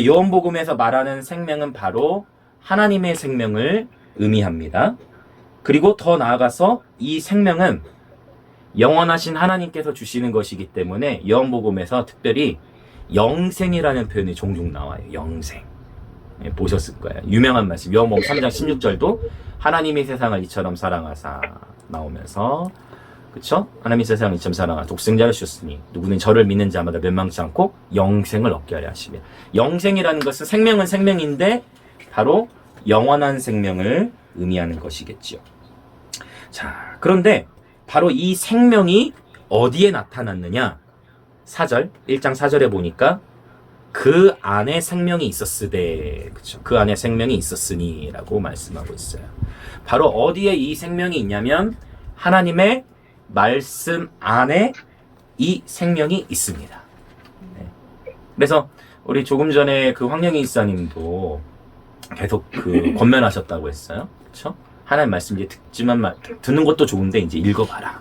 요한복음에서 말하는 생명은 바로 하나님의 생명을 의미합니다. 그리고 더 나아가서 이 생명은 영원하신 하나님께서 주시는 것이기 때문에 요한복음에서 특별히 영생이라는 표현이 종종 나와요. 영생. 보셨을 거예요. 유명한 말씀. 요한복음 3장 16절도 하나님이 세상을 이처럼 사랑하사 나오면서, 그쵸? 하나님이 세상을 이처럼 사랑하사 독생자를 주셨으니 누구는 저를 믿는 자마다 멸망치 않고 영생을 얻게 하려 하시며. 영생이라는 것은 생명은 생명인데 바로 영원한 생명을 의미하는 것이겠죠. 자, 그런데 바로 이 생명이 어디에 나타났느냐? 4절, 1장 4절에 보니까 그 안에 생명이 있었으되, 그쵸? 그 안에 생명이 있었으니 라고 말씀하고 있어요. 바로 어디에 이 생명이 있냐면 하나님의 말씀 안에 이 생명이 있습니다. 네. 그래서 우리 조금 전에 그 황영희 이사님도 계속 그 권면하셨다고 했어요. 그쵸? 하나님 말씀 이제 듣는 것도 좋은데 이제 읽어봐라.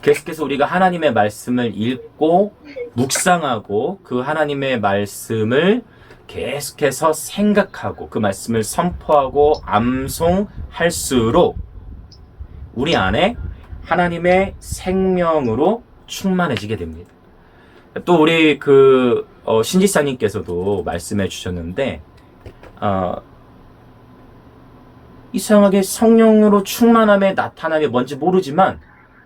계속해서 우리가 하나님의 말씀을 읽고 묵상하고 그 하나님의 말씀을 계속해서 생각하고 그 말씀을 선포하고 암송할수록 우리 안에 하나님의 생명으로 충만해지게 됩니다. 또 우리 신지사님께서도 말씀해 주셨는데 이상하게 성령으로 충만함의 나타남이 뭔지 모르지만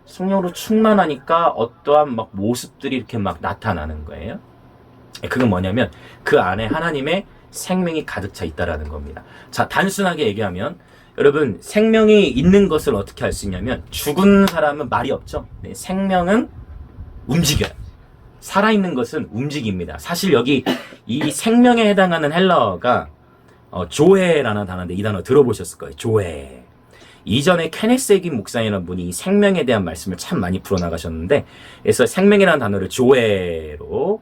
성령으로 충만하니까 어떠한 막 모습들이 이렇게 막 나타나는 거예요. 그건 뭐냐면 그 안에 하나님의 생명이 가득 차 있다라는 겁니다. 자, 단순하게 얘기하면 여러분 생명이 있는 것을 어떻게 알 수 있냐면 죽은 사람은 말이 없죠. 네, 생명은 움직여요. 살아있는 것은 움직입니다. 사실 여기 이 생명에 해당하는 헬라어가 조회라는 단어인데 이 단어 들어보셨을 거예요. 조회. 이전에 케네스 에긴 목사님이라는 분이 이 생명에 대한 말씀을 참 많이 풀어나가셨는데 그래서 생명이라는 단어를 조회로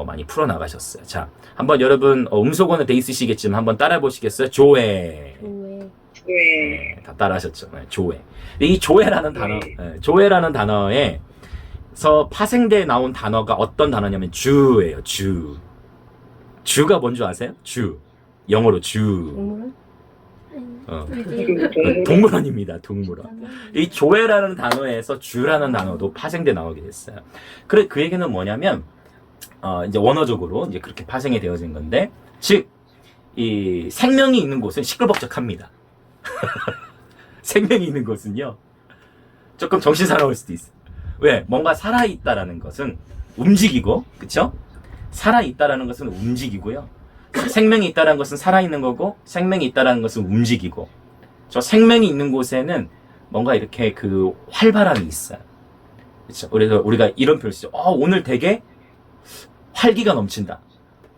많이 풀어나가셨어요. 자, 한번 여러분 음소거는 돼 있으시겠지만 한번 따라해 보시겠어요? 조회. 네, 다 따라하셨죠. 네, 조회. 이 조회라는 단어, 조회라는 단어에서 파생돼 나온 단어가 어떤 단어냐면 주예요. 주. 주가 뭔지 아세요? 주. 영어로 주. 동물원입니다. 동물원. 이 조회라는 단어에서 주라는 단어도 파생돼 나오게 됐어요. 그래, 그 얘기는 뭐냐면, 이제 원어적으로 이제 그렇게 파생이 되어진 건데, 즉, 이 생명이 있는 곳은 시끌벅적합니다. 생명이 있는 곳은요, 조금 정신사나울 수도 있어요. 왜? 뭔가 살아있다라는 것은 움직이고, 그쵸? 살아있다라는 것은 움직이고요. 생명이 있다는 것은 살아있는 거고 생명이 있다는 것은 움직이고 저 생명이 있는 곳에는 뭔가 이렇게 그 활발함이 있어요. 그렇죠? 그래서 우리가 이런 표현을 쓰죠. 오늘 되게 활기가 넘친다.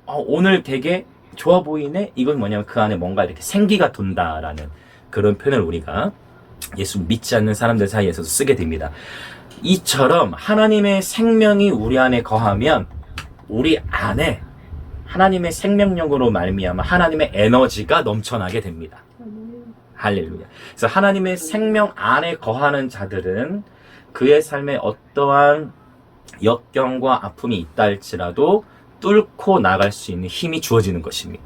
오늘 되게 좋아 보이네. 이건 뭐냐면 그 안에 뭔가 이렇게 생기가 돈다라는 그런 표현을 우리가 예수 믿지 않는 사람들 사이에서도 쓰게 됩니다. 이처럼 하나님의 생명이 우리 안에 거하면 우리 안에 하나님의 생명력으로 말미암아 하나님의 에너지가 넘쳐나게 됩니다. 할렐루야. 그래서 하나님의 생명 안에 거하는 자들은 그의 삶에 어떠한 역경과 아픔이 있다 할지라도 뚫고 나갈 수 있는 힘이 주어지는 것입니다.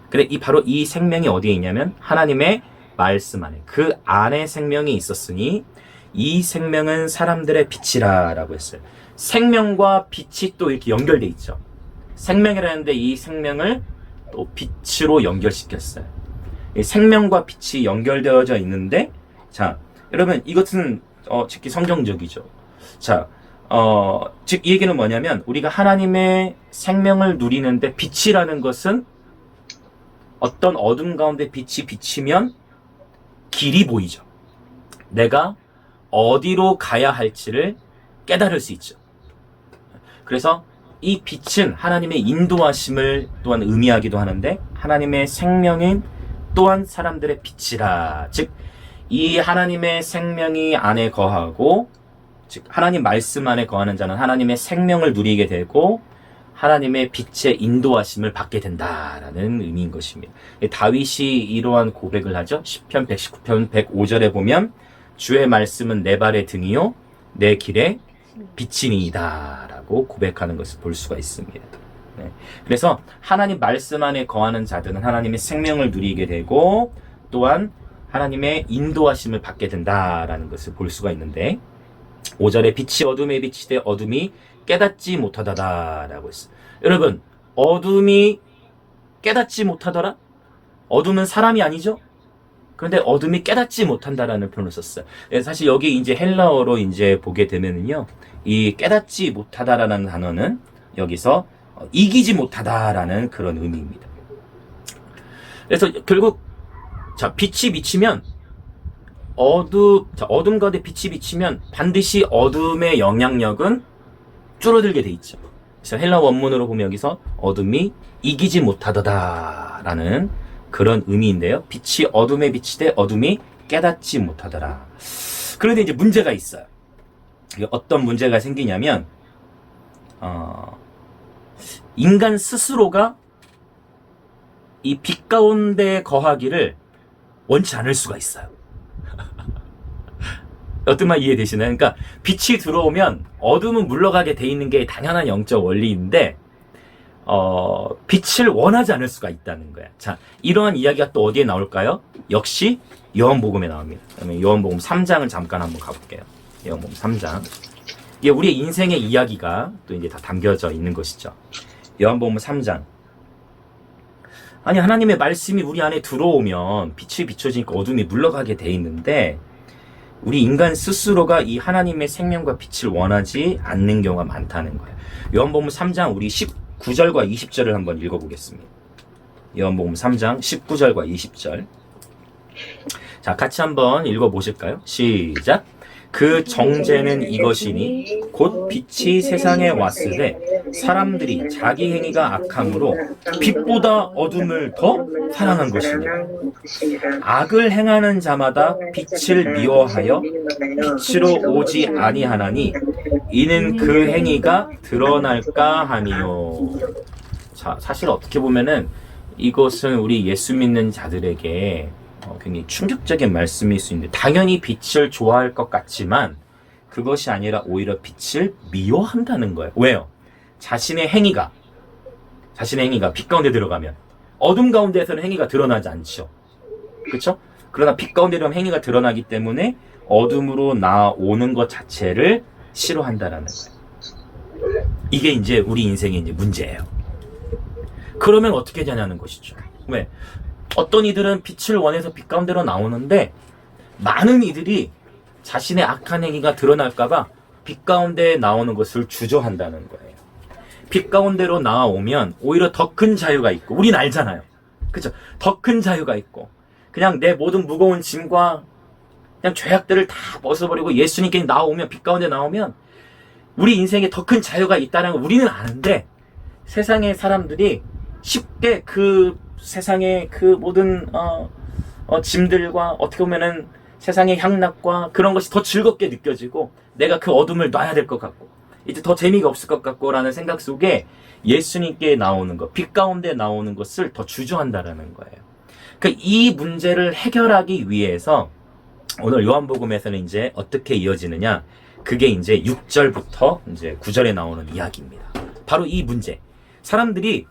근데 바로 이 생명이 어디에 있냐면 하나님의 말씀 안에, 그 안에 생명이 있었으니 이 생명은 사람들의 빛이라 라고 했어요. 생명과 빛이 또 이렇게 연결돼 있죠. 생명이라는데 이 생명을 또 빛으로 연결시켰어요. 생명과 빛이 연결되어져 있는데, 자, 여러분 이것은 특히 성경적이죠. 자, 즉 이 얘기는 뭐냐면 우리가 하나님의 생명을 누리는데 빛이라는 것은 어떤 어둠 가운데 빛이 비치면 길이 보이죠. 내가 어디로 가야 할지를 깨달을 수 있죠. 그래서 이 빛은 하나님의 인도하심을 또한 의미하기도 하는데 하나님의 생명인 또한 사람들의 빛이라. 즉 이 하나님의 생명이 안에 거하고 즉 하나님 말씀 안에 거하는 자는 하나님의 생명을 누리게 되고 하나님의 빛의 인도하심을 받게 된다라는 의미인 것입니다. 다윗이 이러한 고백을 하죠. 시편 119편 105절에 보면 주의 말씀은 내 발의 등이요 내 길에 빛이니이다 라고 고백하는 것을 볼 수가 있습니다. 네. 그래서 하나님 말씀 안에 거하는 자들은 하나님의 생명을 누리게 되고 또한 하나님의 인도하심을 받게 된다라는 것을 볼 수가 있는데 5절에 빛이 어둠에 비치되 어둠이 깨닫지 못하다라고 했어요. 여러분, 어둠이 깨닫지 못하더라? 어둠은 사람이 아니죠? 그런데 어둠이 깨닫지 못한다라는 표현을 썼어요. 사실 여기 이제 헬라어로 이제 보게 되면은요, 이 깨닫지 못하다라는 단어는 여기서 이기지 못하다라는 그런 의미입니다. 그래서 결국 자, 빛이 비치면 어둠 가운데 빛이 비치면 반드시 어둠의 영향력은 줄어들게 돼 있죠. 그래서 헬라 원문으로 보면 여기서 어둠이 이기지 못하더라라는 그런 의미인데요. 빛이 어둠에 비치되 어둠이 깨닫지 못하더라. 그런데 이제 문제가 있어요. 어떤 문제가 생기냐면 인간 스스로가 이 빛 가운데 거하기를 원치 않을 수가 있어요. 어떤 말 이해되시나요? 그러니까 빛이 들어오면 어둠은 물러가게 돼 있는 게 당연한 영적 원리인데 빛을 원하지 않을 수가 있다는 거야. 자, 이러한 이야기가 또 어디에 나올까요? 역시 요한복음에 나옵니다. 그러면 요한복음 3장을 잠깐 한번 가볼게요. 요한복음 3장. 이게 우리의 인생의 이야기가 또 이제 다 담겨져 있는 것이죠. 요한복음 3장. 아니, 하나님의 말씀이 우리 안에 들어오면 빛이 비춰지니까 어둠이 물러가게 돼 있는데 우리 인간 스스로가 이 하나님의 생명과 빛을 원하지 않는 경우가 많다는 거예요. 요한복음 3장 우리 19절과 20절을 한번 읽어보겠습니다. 요한복음 3장 19절과 20절. 자, 같이 한번 읽어보실까요? 시작. 그 정죄는 이것이니 곧 빛이 세상에 왔을 때 사람들이 자기 행위가 악함으로 빛보다 어둠을 더 사랑한 것이니 악을 행하는 자마다 빛을 미워하여 빛으로 오지 아니하나니 이는 그 행위가 드러날까 하니요. 자, 사실 어떻게 보면은 이것은 우리 예수 믿는 자들에게 굉장히 충격적인 말씀일 수 있는데 당연히 빛을 좋아할 것 같지만 그것이 아니라 오히려 빛을 미워한다는 거예요. 왜요? 자신의 행위가 빛 가운데 들어가면 어둠 가운데에서는 행위가 드러나지 않죠. 그렇죠? 그러나 빛 가운데 들어가면 행위가 드러나기 때문에 어둠으로 나오는 것 자체를 싫어한다라는 거예요. 이게 이제 우리 인생의 이제 문제예요. 그러면 어떻게 되냐는 것이죠. 왜? 어떤 이들은 빛을 원해서 빛 가운데로 나오는데 많은 이들이 자신의 악한 행위가 드러날까봐 빛 가운데 나오는 것을 주저한다는 거예요. 빛 가운데로 나오면 오히려 더 큰 자유가 있고 우린 알잖아요. 그렇죠? 더 큰 자유가 있고 그냥 내 모든 무거운 짐과 그냥 죄악들을 다 벗어버리고 예수님께 나오면 빛 가운데 나오면 우리 인생에 더 큰 자유가 있다는 걸 우리는 아는데 세상의 사람들이 쉽게 그 세상의 그 모든 짐들과 어떻게 보면은 세상의 향락과 그런 것이 더 즐겁게 느껴지고 내가 그 어둠을 놔야 될 것 같고 이제 더 재미가 없을 것 같고 라는 생각 속에 예수님께 나오는 것, 빛 가운데 나오는 것을 더 주저한다라는 거예요. 그러니까 이 문제를 해결하기 위해서 오늘 요한복음에서는 이제 어떻게 이어지느냐, 그게 이제 6절부터 이제 9절에 나오는 이야기입니다. 바로 이 문제. 사람들이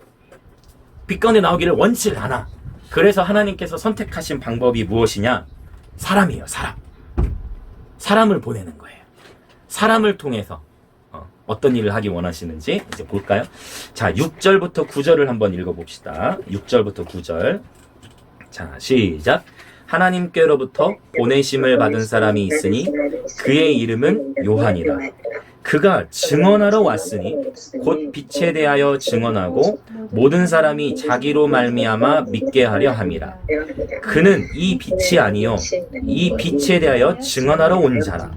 빛 가운데 나오기를 원치 않아. 그래서 하나님께서 선택하신 방법이 무엇이냐? 사람이에요, 사람. 사람을 보내는 거예요. 사람을 통해서 어떤 일을 하기 원하시는지 이제 볼까요? 자, 6절부터 9절을 한번 읽어봅시다. 6절부터 9절. 자, 시작. 하나님께로부터 보내심을 받은 사람이 있으니 그의 이름은 요한이라. 그가 증언하러 왔으니 곧 빛에 대하여 증언하고 모든 사람이 자기로 말미암아 믿게 하려 함이라. 그는 이 빛이 아니요 이 빛에 대하여 증언하러 온 자라.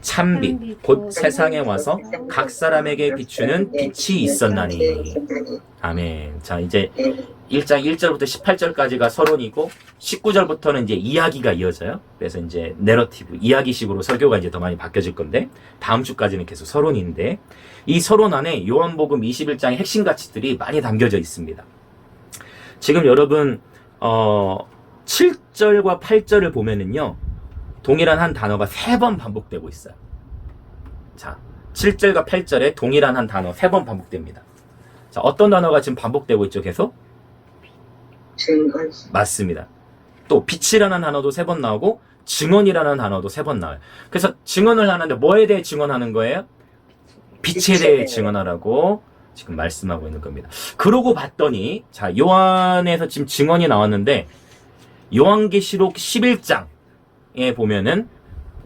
참빛 곧 세상에 와서 각 사람에게 비추는 빛이 있었나니. 아멘. 자, 이제 1장 1절부터 18절까지가 서론이고 19절부터는 이제 이야기가 이어져요. 그래서 이제 내러티브, 이야기식으로 설교가 이제 더 많이 바뀌어질 건데 다음 주까지는 계속 서론인데 이 서론 안에 요한복음 21장의 핵심 가치들이 많이 담겨져 있습니다. 지금 여러분 7절과 8절을 보면은요 동일한 한 단어가 3번 반복되고 있어요. 자, 7절과 8절에 동일한 한 단어 3번 반복됩니다. 자, 어떤 단어가 지금 반복되고 있죠, 계속? 증언. 맞습니다. 또 빛이라는 단어도 3번 나오고 증언이라는 단어도 3번 나와요. 그래서 증언을 하는데 뭐에 대해 증언하는 거예요? 빛에 대해 증언하라고 지금 말씀하고 있는 겁니다. 그러고 봤더니 자, 요한에서 지금 증언이 나왔는데 요한계시록 11장에 보면은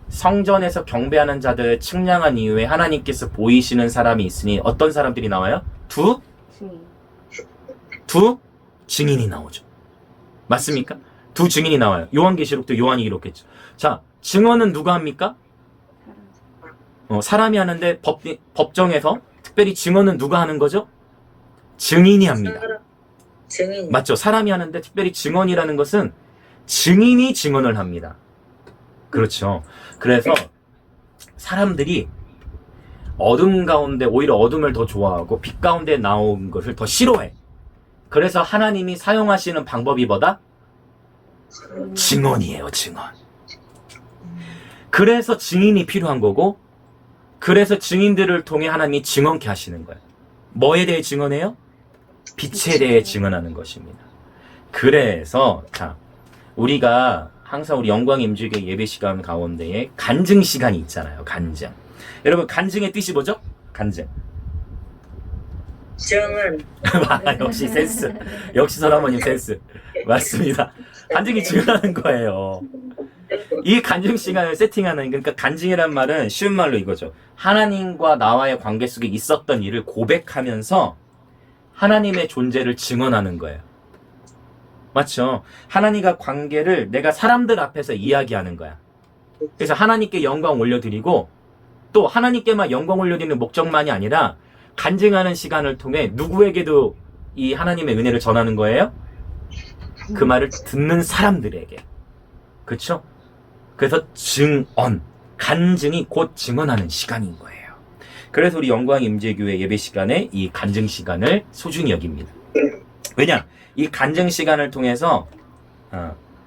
성전에서 경배하는 자들 측량한 이후에 하나님께서 보이시는 사람이 있으니 어떤 사람들이 나와요? 두 증인이 나오죠. 맞습니까? 두 증인이 나와요. 요한계시록도 요한이 기록했죠. 자, 증언은 누가 합니까? 사람이 하는데 법정에서 특별히 증언은 누가 하는 거죠? 증인이 합니다. 증인. 맞죠? 사람이 하는데 특별히 증언이라는 것은 증인이 증언을 합니다. 그렇죠. 그래서 사람들이 어둠 가운데 오히려 어둠을 더 좋아하고 빛 가운데 나온 것을 더 싫어해. 그래서 하나님이 사용하시는 방법이 뭐다? 증언이에요, 증언. 그래서 증인이 필요한 거고, 그래서 증인들을 통해 하나님이 증언케 하시는 거예요. 뭐에 대해 증언해요? 빛에 대해 증언하는 것입니다. 그래서 자, 우리가 항상 우리 영광 임주의 예배 시간 가운데에 간증 시간이 있잖아요. 간증. 여러분, 간증의 뜻이 뭐죠? 간증. 증언. 역시 센스. 역시 설아버님 센스. 맞습니다. 간증이 증언하는 거예요. 이 간증 시간을 세팅하는, 그러니까 간증이란 말은 쉬운 말로 이거죠. 하나님과 나와의 관계 속에 있었던 일을 고백하면서 하나님의 존재를 증언하는 거예요. 맞죠? 하나님과 관계를 내가 사람들 앞에서 이야기하는 거야. 그래서 하나님께 영광 올려드리고 또 하나님께만 영광 올려드리는 목적만이 아니라 간증하는 시간을 통해 누구에게도 이 하나님의 은혜를 전하는 거예요? 그 말을 듣는 사람들에게. 그렇죠? 그래서 증언, 간증이 곧 증언하는 시간인 거예요. 그래서 우리 영광 임재교회 예배 시간에 이 간증 시간을 소중히 여깁니다. 왜냐? 이 간증 시간을 통해서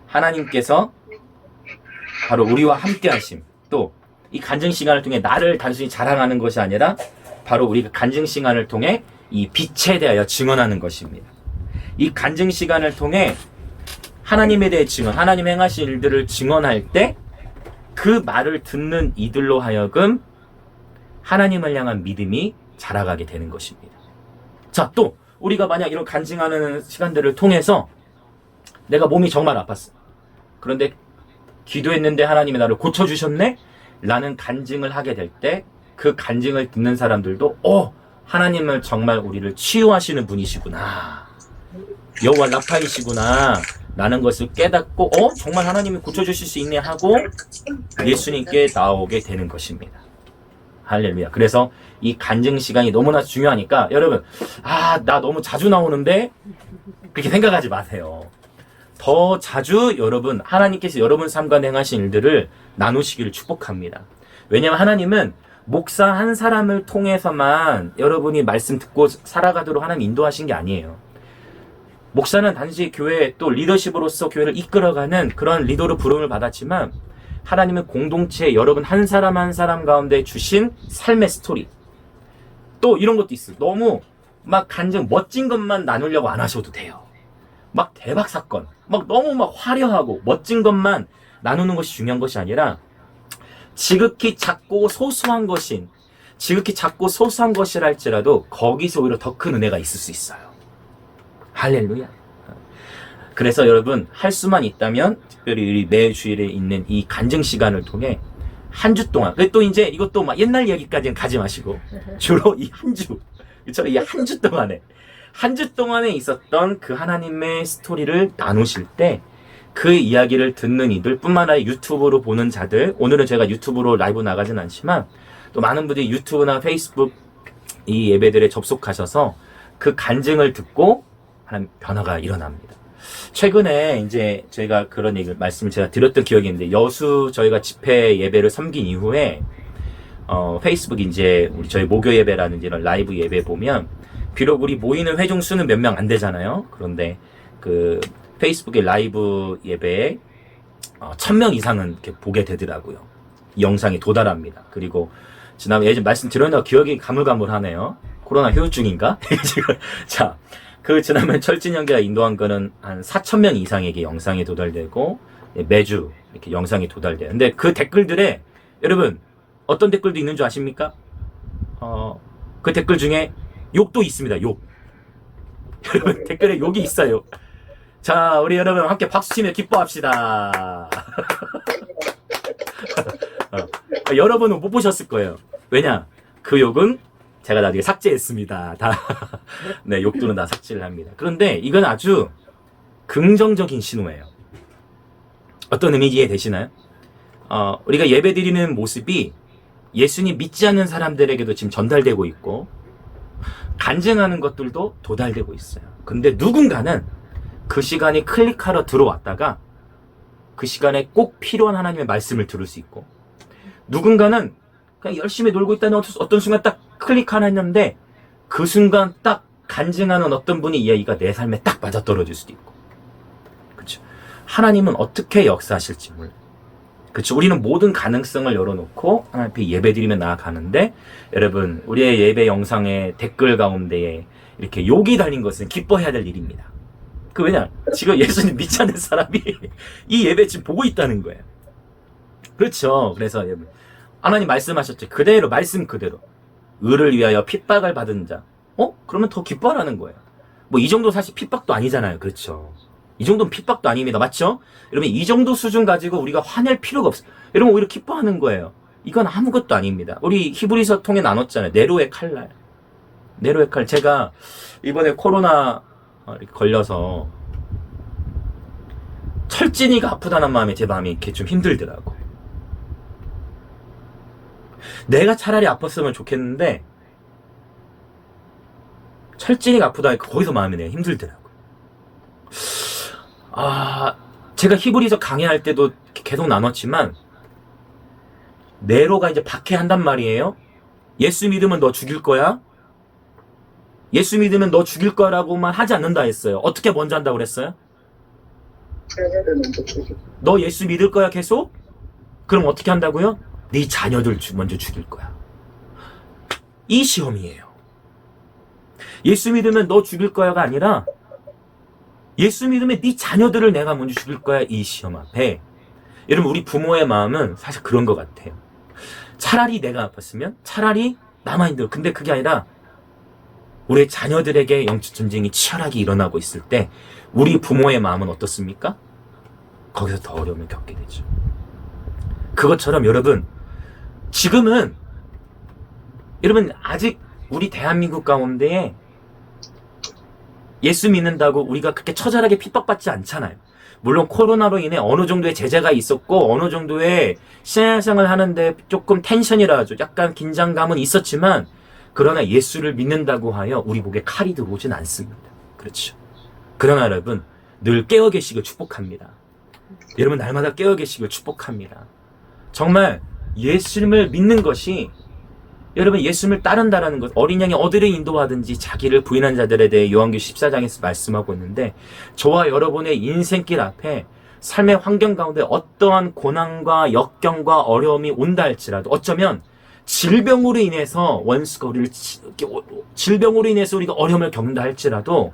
하나님께서 바로 우리와 함께 하심, 또 이 간증 시간을 통해 나를 단순히 자랑하는 것이 아니라 바로 우리가 간증 시간을 통해 이 빛에 대하여 증언하는 것입니다. 이 간증 시간을 통해 하나님에 대해 증언, 하나님 행하신 일들을 증언할 때 그 말을 듣는 이들로 하여금 하나님을 향한 믿음이 자라가게 되는 것입니다. 자, 또 우리가 만약 이런 간증하는 시간들을 통해서 내가 몸이 정말 아팠어. 그런데 기도했는데 하나님이 나를 고쳐주셨네? 라는 간증을 하게 될 때 그 간증을 듣는 사람들도 하나님은 정말 우리를 치유하시는 분이시구나. 여호와 라파이시구나. 라는 것을 깨닫고 정말 하나님이 고쳐주실 수 있네 하고 예수님께 나오게 되는 것입니다. 할렐루야. 그래서 이 간증 시간이 너무나 중요하니까 여러분, 나 너무 자주 나오는데 그렇게 생각하지 마세요. 더 자주 여러분, 하나님께서 여러분 삶과 행하신 일들을 나누시기를 축복합니다. 왜냐하면 하나님은 목사 한 사람을 통해서만 여러분이 말씀 듣고 살아가도록 하나님 인도하신 게 아니에요. 목사는 단지 교회 또 리더십으로서 교회를 이끌어가는 그런 리더로 부름을 받았지만 하나님은 공동체 여러분 한 사람 한 사람 가운데 주신 삶의 스토리, 또 이런 것도 있어요. 너무 막 간증 멋진 것만 나누려고 안 하셔도 돼요. 막 대박 사건, 막 너무 막 화려하고 멋진 것만 나누는 것이 중요한 것이 아니라 지극히 작고 소소한 것인, 지극히 작고 소소한 것이랄지라도 거기서 오히려 더 큰 은혜가 있을 수 있어요. 할렐루야. 그래서 여러분, 할 수만 있다면 특별히 우리 매 주일에 있는 이 간증 시간을 통해 한 주 동안, 또 이제 이것도 막 옛날 얘기까지는 가지 마시고 주로 이 한 주, 그렇죠? 이 한 주 동안에 있었던 그 하나님의 스토리를 나누실 때 그 이야기를 듣는 이들 뿐만 아니라 유튜브로 보는 자들, 오늘은 제가 유튜브로 라이브 나가진 않지만 또 많은 분들이 유튜브나 페이스북 이 예배들에 접속하셔서 그 간증을 듣고 하나님 변화가 일어납니다. 최근에 이제 저희가 그런 말씀을 제가 드렸던 기억이 있는데, 여수 저희가 집회 예배를 섬긴 이후에 페이스북 이제 우리 저희 목요 예배라든지 이런 라이브 예배 보면 비록 우리 모이는 회중 수는 몇 명 안 되잖아요. 그런데 그 페이스북의 라이브 예배에 1000명 이상은 이렇게 보게 되더라고요. 이 영상이 도달합니다. 그리고 지난번에 예전 말씀드렸는데 기억이 가물가물하네요. 코로나 후유증인가? 지금 자, 그 지난번 철진 형제가 인도한 거는 한 4,000명 이상에게 영상이 도달되고 매주 이렇게 영상이 도달돼요. 근데 그 댓글들에 여러분 어떤 댓글도 있는 줄 아십니까? 그 댓글 중에 욕도 있습니다. 욕. 여러분 댓글에 욕이 있어요. 자, 우리 여러분 함께 박수치며 기뻐합시다. 여러분은 못 보셨을 거예요. 왜냐? 그 욕은 제가 나중에 삭제했습니다. 다 네, 욕들은 다 삭제를 합니다. 그런데 이건 아주 긍정적인 신호예요. 어떤 의미 이해되시나요? 우리가 예배드리는 모습이 예수님 믿지 않는 사람들에게도 지금 전달되고 있고 간증하는 것들도 도달되고 있어요. 근데 누군가는 그 시간에 클릭하러 들어왔다가 그 시간에 꼭 필요한 하나님의 말씀을 들을 수 있고 누군가는 그냥 열심히 놀고 있다는 어떤 순간 딱 클릭 하나 했는데 그 순간 딱 간증하는 어떤 분의 이야기가 내 삶에 딱 맞아떨어질 수도 있고 그렇죠. 하나님은 어떻게 역사하실지 몰라요. 그렇죠. 우리는 모든 가능성을 열어놓고 하나님 앞에 예배드리며 나아가는데 여러분 우리의 예배 영상의 댓글 가운데에 이렇게 욕이 달린 것은 기뻐해야 될 일입니다. 왜냐 지금 예수님 믿지 않는 사람이 이 예배 지금 보고 있다는 거예요. 그렇죠. 그래서 여러분 하나님 말씀하셨죠. 그대로 말씀 그대로 의를 위하여 핍박을 받은 자 그러면 더 기뻐하라는 거예요. 뭐 이 정도 사실 핍박도 아니잖아요. 그렇죠. 이 정도는 핍박도 아닙니다. 맞죠? 여러분 이 정도 수준 가지고 우리가 화낼 필요가 없어요. 여러분 오히려 기뻐하는 거예요. 이건 아무것도 아닙니다. 우리 히브리서 통에 나눴잖아요. 네로의 칼날. 네로의 칼. 제가 이번에 코로나 걸려서 철진이가 아프다는 마음에 제 마음이 이렇게 좀 힘들더라고. 내가 차라리 아팠으면 좋겠는데 철진이가 아프다니까 거기서 마음이 내가 힘들더라고. 제가 히브리서 강의할 때도 계속 나눴지만 네로가 이제 박해한단 말이에요. 예수 믿으면 너 죽일 거야. 예수 믿으면 너 죽일 거라고만 하지 않는다 했어요. 어떻게 먼저 한다고 그랬어요? 자녀를 먼저 죽이고. 너 예수 믿을 거야 계속? 그럼 어떻게 한다고요? 네 자녀들 먼저 죽일 거야. 이 시험이에요. 예수 믿으면 너 죽일 거야가 아니라 예수 믿으면 네 자녀들을 내가 먼저 죽일 거야. 이 시험 앞에. 여러분 우리 부모의 마음은 사실 그런 것 같아요. 차라리 내가 아팠으면 차라리 나만 힘들어. 근데 그게 아니라 우리 자녀들에게 영적 전쟁이 치열하게 일어나고 있을 때 우리 부모의 마음은 어떻습니까? 거기서 더 어려움을 겪게 되죠. 그것처럼 여러분 지금은 여러분 아직 우리 대한민국 가운데에 예수 믿는다고 우리가 그렇게 처절하게 핍박받지 않잖아요. 물론 코로나로 인해 어느 정도의 제재가 있었고 어느 정도의 신앙생활을 하는데 조금 텐션이라죠. 약간 긴장감은 있었지만 그러나 예수를 믿는다고 하여 우리 목에 칼이 들어오진 않습니다. 그렇죠. 그러나 여러분 늘 깨어 계시길 축복합니다. 여러분 날마다 깨어 계시길 축복합니다. 정말 예수님을 믿는 것이 여러분 예수님을 따른다라는 것 어린 양이 어디를 인도하든지 자기를 부인한 자들에 대해 요한계시록 14장에서 말씀하고 있는데 저와 여러분의 인생길 앞에 삶의 환경 가운데 어떠한 고난과 역경과 어려움이 온다 할지라도 어쩌면 질병으로 인해서 원수가 우리를 질병으로 인해서 우리가 어려움을 겪는다 할지라도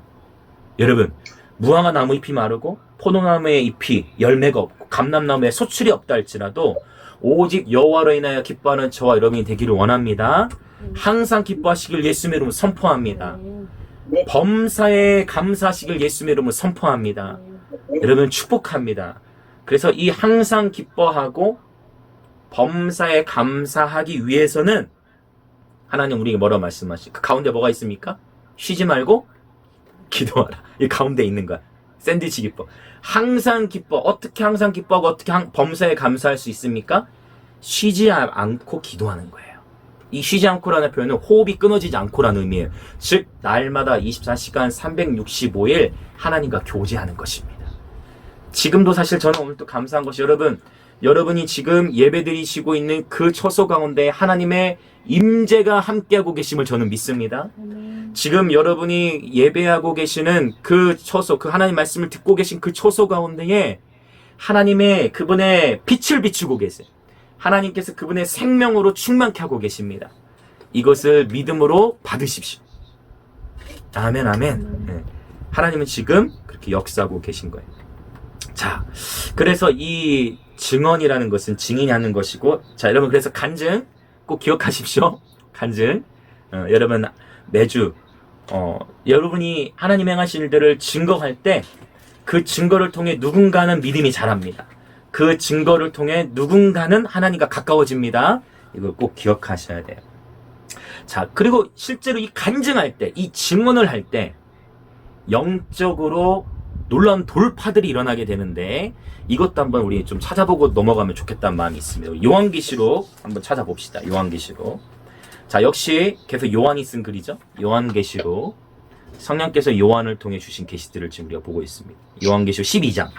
여러분 무화과 나무 잎이 마르고 포도나무의 잎이 열매가 없고 감람나무에 소출이 없다 할지라도 오직 여호와로 인하여 기뻐하는 저와 여러분이 되기를 원합니다. 항상 기뻐하시길 예수님의 이름으로 선포합니다. 범사에 감사하시길 예수님의 이름으로 선포합니다. 여러분 축복합니다. 그래서 이 항상 기뻐하고 범사에 감사하기 위해서는 하나님 우리에게 뭐라고 말씀하시? 그 가운데 뭐가 있습니까? 쉬지 말고 기도하라. 이 가운데 있는 거야. 샌드위치 기뻐. 항상 기뻐. 어떻게 항상 기뻐하고 어떻게 범사에 감사할 수 있습니까? 쉬지 않고 기도하는 거예요. 이 쉬지 않고라는 표현은 호흡이 끊어지지 않고라는 의미예요. 즉 날마다 24시간 365일 하나님과 교제하는 것입니다. 지금도 사실 저는 오늘 또 감사한 것이 여러분이 지금 예배드리시고 있는 그 처소 가운데 하나님의 임재가 함께하고 계심을 저는 믿습니다. 지금 여러분이 예배하고 계시는 그 처소, 그 하나님 말씀을 듣고 계신 그 처소 가운데에 하나님의 그분의 빛을 비추고 계세요. 하나님께서 그분의 생명으로 충만케 하고 계십니다. 이것을 믿음으로 받으십시오. 아멘, 아멘. 네. 하나님은 지금 그렇게 역사하고 계신 거예요. 자, 그래서 이 증언이라는 것은 증인이 하는 것이고, 자, 여러분, 그래서 간증 꼭 기억하십시오. 간증. 여러분, 매주, 여러분이 하나님 행하신 일들을 증거할 때, 그 증거를 통해 누군가는 믿음이 자랍니다. 그 증거를 통해 누군가는 하나님과 가까워집니다. 이걸 꼭 기억하셔야 돼요. 자, 그리고 실제로 이 간증할 때, 이 증언을 할 때, 영적으로 놀라운 돌파들이 일어나게 되는데, 이것도 한번 우리 좀 찾아보고 넘어가면 좋겠다는 마음이 있습니다. 요한계시록 한번 찾아봅시다. 요한계시록. 자, 역시 계속 요한이 쓴 글이죠. 요한계시록. 성령께서 요한을 통해 주신 계시들을 지금 우리가 보고 있습니다. 요한계시록 12장.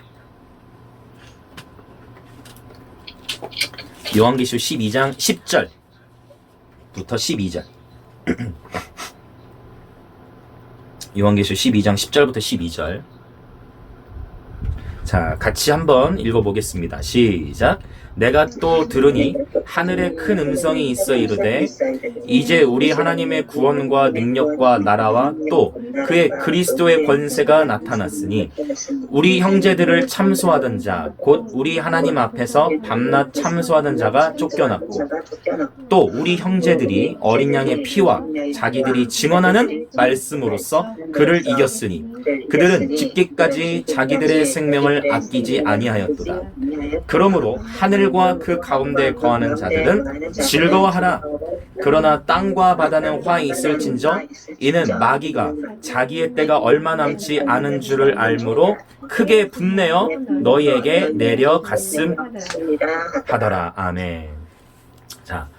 요한계시록 12장 10절부터 12절. 요한계시록 12장 10절부터 12절. 자, 같이 한번 읽어보겠습니다. 시작. 내가 또 들으니 하늘에 큰 음성이 있어 이르되 이제 우리 하나님의 구원과 능력과 나라와 또 그의 그리스도의 권세가 나타났으니 우리 형제들을 참소하던 자 곧 우리 하나님 앞에서 밤낮 참소하던 자가 쫓겨났고 또 우리 형제들이 어린 양의 피와 자기들이 증언하는 말씀으로써 그를 이겼으니 그들은 죽기까지 자기들의 생명을 아끼지 아니하였도다. 그러므로 하늘과 그 가운데 거하는 자들은 즐거워하라. 그러나 땅과 바다는 화 있을진저 이는 마귀가 자기의 때가 얼마 남지 않은 줄을 알므로 크게 분내어 너희에게 내려갔음 하더라. 아멘. 자,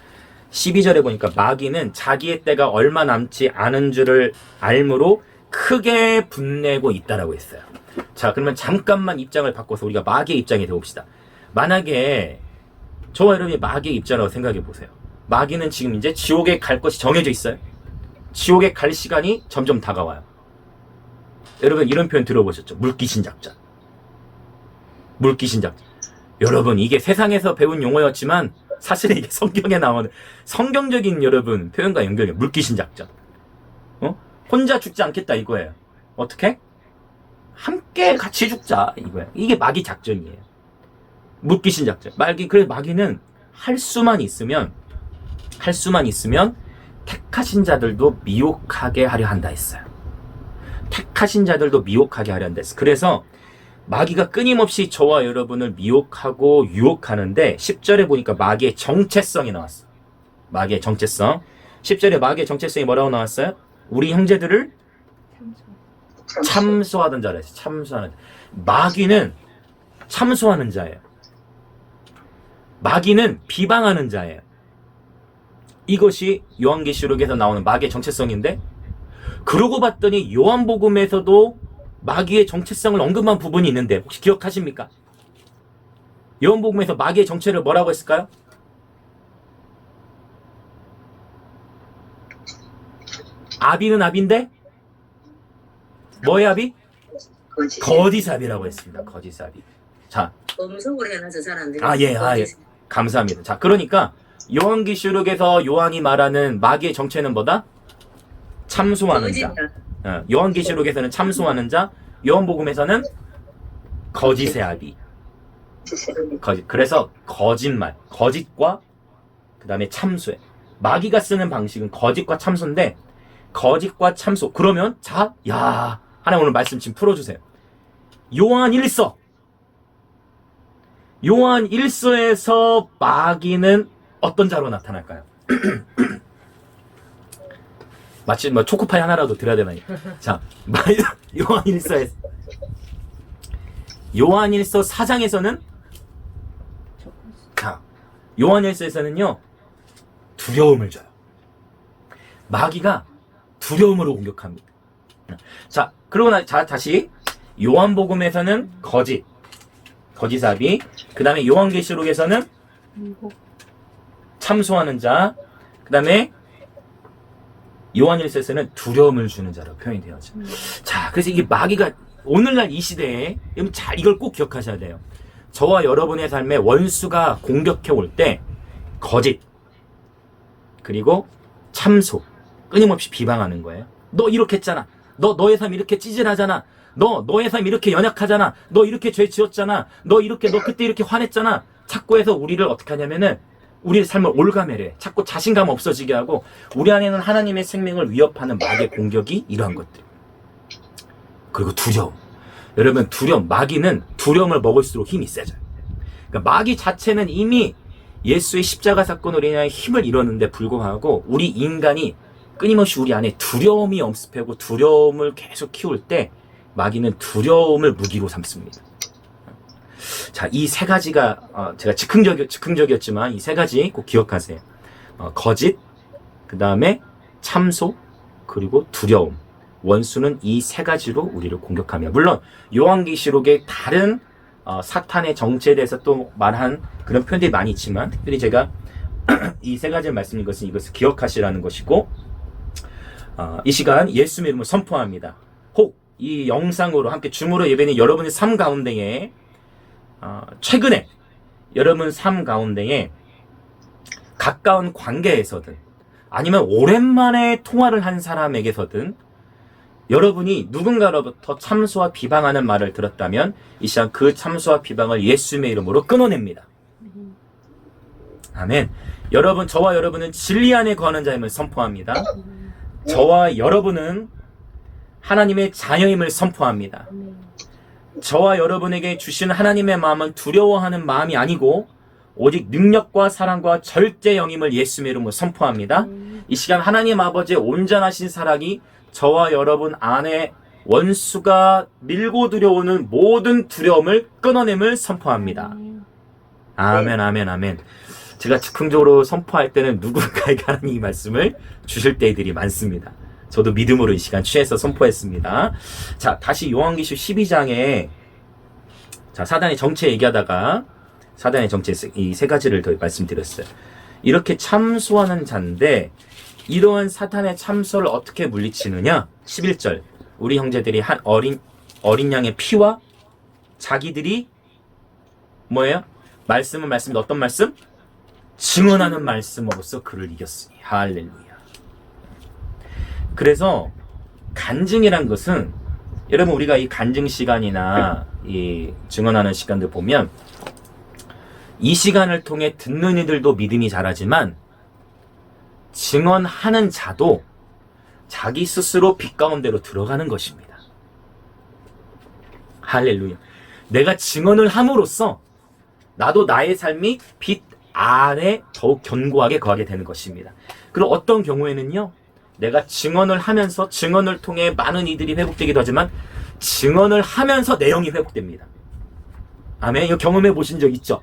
12절에 보니까 마귀는 자기의 때가 얼마 남지 않은 줄을 알므로 크게 분내고 있다라고 했어요. 자, 그러면 잠깐만 입장을 바꿔서 우리가 마귀의 입장에 대봅시다. 만약에 저와 여러분이 마귀의 입장이라고 생각해 보세요. 마귀는 지금 이제 지옥에 갈 것이 정해져 있어요. 지옥에 갈 시간이 점점 다가와요. 여러분 이런 표현 들어보셨죠? 물귀신 작전. 물귀신 작전. 여러분 이게 세상에서 배운 용어였지만 사실은 이게 성경에 나오는 성경적인 여러분 표현과 연결해요. 물귀신 작전. 혼자 죽지 않겠다 이거예요. 어떻게? 함께 같이 죽자 이거예요. 이게 마귀 작전이에요. 물귀신 작전. 그래서 마귀는 할 수만 있으면 택하신 자들도 미혹하게 하려 한다 했어요. 택하신 자들도 미혹하게 하려 한다 했어요. 그래서 마귀가 끊임없이 저와 여러분을 미혹하고 유혹하는데 10절에 보니까 마귀의 정체성이 나왔어요. 마귀의 정체성. 10절에 마귀의 정체성이 뭐라고 나왔어요? 우리 형제들을 참소하던 자라 했어요. 참소하는 자. 마귀는 참소하는 자예요. 마귀는 비방하는 자예요. 이것이 요한계시록에서 나오는 마귀의 정체성인데, 그러고 봤더니 요한복음에서도 마귀의 정체성을 언급한 부분이 있는데 혹시 기억하십니까? 요한복음에서 마귀의 정체를 뭐라고 했을까요? 아비는 아비인데 뭐의 아비? 거짓아비라고 했습니다. 거짓아비. 자, 음성으로 해놔서 잘 안 들려. 예. 감사합니다. 자, 그러니까 요한계시록에서 요한이 말하는 마귀의 정체는 뭐다? 참소하는 자. 요한계시록에서는 참소하는 자, 요한복음에서는 거짓의 아비. 거짓. 그래서 거짓말, 거짓과 그 다음에 참소에. 마귀가 쓰는 방식은 거짓과 참소인데, 거짓과 참소. 그러면 하나님 오늘 말씀 지금 풀어주세요. 요한 1서에서 마귀는 어떤 자로 나타날까요? 마치 초코파이 하나라도 드려야 되나요? 자, 요한 1서에서 요한 1서 4장에서는 요한 1서에서는요 두려움을 줘요. 마귀가 두려움으로 공격합니다. 자, 그러고 다시 요한복음에서는 거짓아비, 그 다음에 요한계시록에서는 참소하는 자, 그 다음에 요한일서에서는 두려움을 주는 자로 표현이 되어져. 자, 그래서 이게 마귀가 오늘날 이 시대에 잘 이걸 꼭 기억하셔야 돼요. 저와 여러분의 삶에 원수가 공격해 올 때 거짓 그리고 참소 끊임없이 비방하는 거예요. 너 이렇게 했잖아. 너의 삶 이렇게 찌질하잖아. 너의 삶 이렇게 연약하잖아. 너 이렇게 죄 지었잖아. 너 그때 이렇게 화냈잖아. 자꾸 해서 우리를 어떻게 하냐면은 우리의 삶을 올가매래. 자꾸 자신감 없어지게 하고 우리 안에는 하나님의 생명을 위협하는 마귀의 공격이 이러한 것들. 그리고 두려움. 여러분 마귀는 두려움을 먹을수록 힘이 세져요. 그러니까 마귀 자체는 이미 예수의 십자가 사건으로 인하여 힘을 잃었는데 불구하고 우리 인간이 끊임없이 우리 안에 두려움이 엄습하고 두려움을 계속 키울 때 마귀는 두려움을 무기로 삼습니다. 자, 이 세 가지가 제가 즉흥적이었지만 이 세 가지 꼭 기억하세요. 거짓, 그 다음에 참소, 그리고 두려움. 원수는 이 세 가지로 우리를 공격하며, 물론 요한계시록의 다른 사탄의 정체에 대해서 또 말한 그런 표현들이 많이 있지만 특별히 제가 이 세 가지를 말씀드린 것은 이것을 기억하시라는 것이고, 이 시간 예수의 이름을 선포합니다. 혹 이 영상으로 함께 줌으로 예배는 여러분의 삶 가운데에 최근에 여러분 삶 가운데에 가까운 관계에서든 아니면 오랜만에 통화를 한 사람에게서든 여러분이 누군가로부터 참소와 비방하는 말을 들었다면 이 시간 그 참소와 비방을 예수님의 이름으로 끊어냅니다. 아멘. 여러분, 저와 여러분은 진리 안에 거하는 자임을 선포합니다. 저와 여러분은 하나님의 자녀임을 선포합니다. 저와 여러분에게 주신 하나님의 마음은 두려워하는 마음이 아니고 오직 능력과 사랑과 절제 영임을 예수의 이름으로 선포합니다. 이 시간 하나님 아버지의 온전하신 사랑이 저와 여러분 안에 원수가 밀고 들여오는 모든 두려움을 끊어냄을 선포합니다. 아멘, 아멘, 아멘. 제가 즉흥적으로 선포할 때는 누군가에게 하나님 이 말씀을 주실 때들이 많습니다. 저도 믿음으로 이 시간 취해서 선포했습니다. 자, 다시 요한계시록 12장에 자, 사단의 정체 얘기하다가 사단의 정체 이 세 가지를 더 말씀드렸어요. 이렇게 참소하는 자인데 이러한 사탄의 참소를 어떻게 물리치느냐? 11절. 우리 형제들이 한 어린 양의 피와 자기들이 뭐예요? 말씀은 어떤 말씀? 증언하는 말씀으로써 그를 이겼으니. 할렐루야. 그래서 간증이란 것은 여러분 우리가 이 간증 시간이나 이 증언하는 시간들 보면 이 시간을 통해 듣는 이들도 믿음이 자라지만 증언하는 자도 자기 스스로 빛 가운데로 들어가는 것입니다. 할렐루야. 내가 증언을 함으로써 나도 나의 삶이 빛 아래 더욱 견고하게 거하게 되는 것입니다. 그리고 어떤 경우에는요, 내가 증언을 하면서 증언을 통해 많은 이들이 회복되기도 하지만 증언을 하면서 내 영이 회복됩니다. 아멘. 이거 경험해 보신 적 있죠?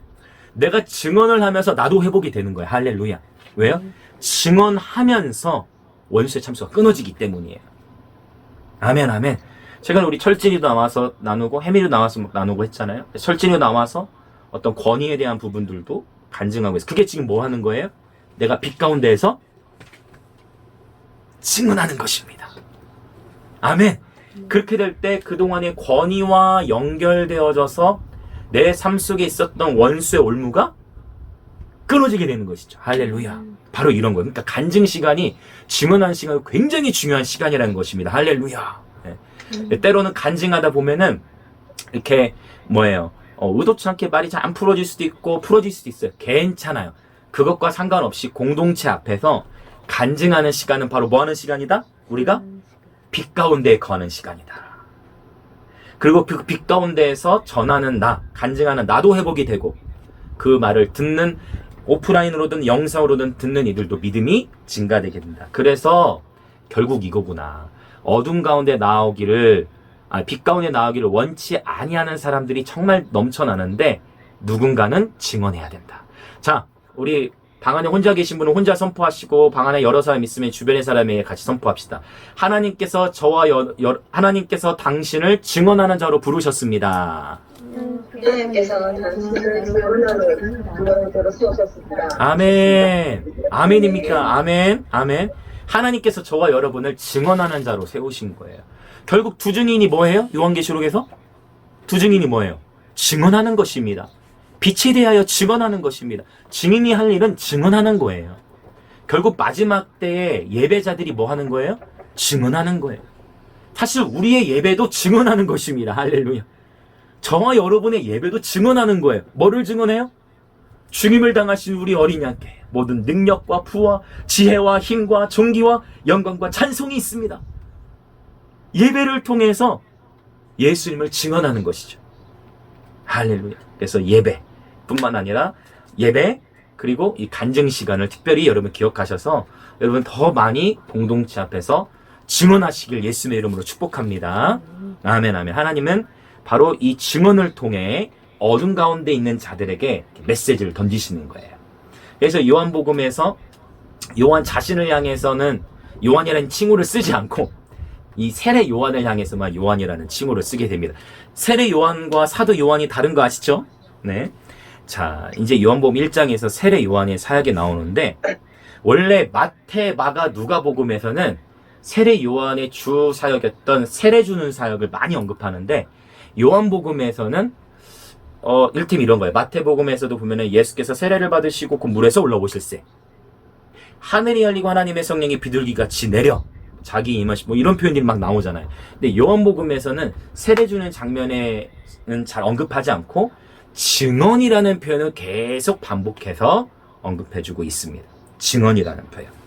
내가 증언을 하면서 나도 회복이 되는 거예요. 할렐루야. 왜요? 증언하면서 원수의 참소가 끊어지기 때문이에요. 아멘, 아멘. 최근에 우리 철진이도 나와서 나누고 혜미도 나와서 나누고 했잖아요. 철진이도 나와서 어떤 권위에 대한 부분들도 간증하고 있어요. 그게 지금 뭐 하는 거예요? 내가 빛 가운데에서 증언하는 것입니다. 아멘. 그렇게 될 때 그동안의 권위와 연결되어져서 내 삶 속에 있었던 원수의 올무가 끊어지게 되는 것이죠. 할렐루야. 바로 이런 거예요. 그러니까 간증 시간이 증언하는 시간이 굉장히 중요한 시간이라는 것입니다. 할렐루야. 네. 때로는 간증하다 보면은 이렇게 뭐예요? 의도치 않게 말이 잘 안 풀어질 수도 있고 풀어질 수도 있어요. 괜찮아요. 그것과 상관없이 공동체 앞에서 간증하는 시간은 바로 뭐 하는 시간이다? 우리가 빛 가운데에 거하는 시간이다. 그리고 그 빛 가운데에서 전하는 나, 간증하는 나도 회복이 되고 그 말을 듣는 오프라인으로든 영상으로든 듣는 이들도 믿음이 증가되게 된다. 그래서 결국 이거구나. 어둠 가운데 나오기를 빛 가운데 나오기를 원치 아니하는 사람들이 정말 넘쳐나는데 누군가는 증언해야 된다. 자, 우리 방 안에 혼자 계신 분은 혼자 선포하시고 방 안에 여러 사람 있으면 주변의 사람에게 같이 선포합시다. 하나님께서 하나님께서 당신을 증언하는 자로 부르셨습니다. 하나님께서 당신을 증언하는 자로 세우셨습니다. 아멘. 아멘입니까? 아멘. 아멘. 하나님께서 저와 여러분을 증언하는 자로 세우신 거예요. 결국 두 증인이 뭐예요? 요한계시록에서 두 증인이 뭐예요? 증언하는 것입니다. 빛에 대하여 증언하는 것입니다. 증인이 할 일은 증언하는 거예요. 결국 마지막 때에 예배자들이 뭐 하는 거예요? 증언하는 거예요. 사실 우리의 예배도 증언하는 것입니다. 할렐루야. 저와 여러분의 예배도 증언하는 거예요. 뭐를 증언해요? 죽임을 당하신 우리 어린 양께 모든 능력과 부와 지혜와 힘과 존귀와 영광과 찬송이 있습니다. 예배를 통해서 예수님을 증언하는 것이죠. 할렐루야. 그래서 예배뿐만 아니라 예배 그리고 이 간증 시간을 특별히 여러분 기억하셔서 여러분 더 많이 공동체 앞에서 증언하시길 예수님의 이름으로 축복합니다. 아멘 아멘. 하나님은 바로 이 증언을 통해 어둠 가운데 있는 자들에게 메시지를 던지시는 거예요. 그래서 요한복음에서 요한 자신을 향해서는 요한이라는 칭호를 쓰지 않고 이 세례 요한을 향해서만 요한이라는 칭호를 쓰게 됩니다. 세례 요한과 사도 요한이 다른 거 아시죠? 네. 자, 이제 요한복음 1장에서 세례 요한의 사역이 나오는데 원래 마태, 마가, 누가복음에서는 세례 요한의 주 사역이었던 세례 주는 사역을 많이 언급하는데 요한복음에서는 일팀 이런 거예요. 마태복음에서도 보면은 예수께서 세례를 받으시고 그 물에서 올라오실세. 하늘이 열리고 하나님의 성령이 비둘기같이 내려 자기 임하시 뭐 이런 표현들이 막 나오잖아요. 근데 요한복음에서는 세례 주는 장면에는 잘 언급하지 않고 증언이라는 표현을 계속 반복해서 언급해주고 있습니다. 증언이라는 표현.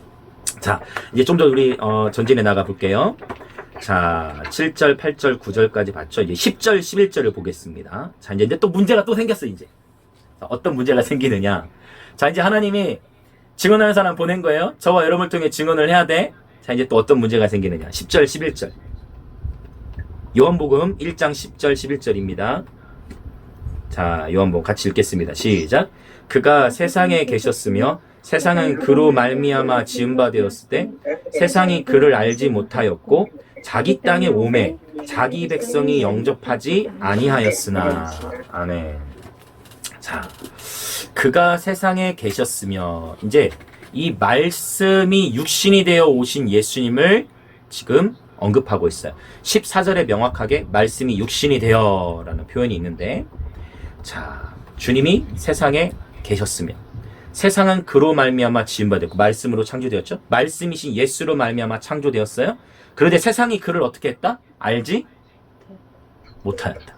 자, 이제 좀 더 우리 전진해 나가 볼게요. 자, 7절, 8절, 9절까지 봤죠. 이제 10절, 11절을 보겠습니다. 자, 이제 또 문제가 또 생겼어, 이제. 자, 어떤 문제가 생기느냐. 자, 이제 하나님이 증언하는 사람 보낸 거예요. 저와 여러분을 통해 증언을 해야 돼. 자, 이제 또 어떤 문제가 생기느냐. 10절, 11절. 요한복음 1장 10절, 11절입니다. 자, 요한복음 같이 읽겠습니다. 시작. 그가 세상에 계셨으며 세상은 그로 말미암아 지은 바 되었을 때 세상이 그를 알지 못하였고 자기 땅에 오매 자기 백성이 영접하지 아니하였으나. 아멘. 자, 그가 세상에 계셨으며 이제 이 말씀이 육신이 되어 오신 예수님을 지금 언급하고 있어요. 14절에 명확하게 말씀이 육신이 되어 라는 표현이 있는데, 자, 주님이 세상에 계셨으며 세상은 그로 말미암아 지은 바 되었고 말씀으로 창조되었죠. 말씀이신 예수로 말미암아 창조되었어요. 그런데 세상이 그를 어떻게 했다? 알지 못하였다.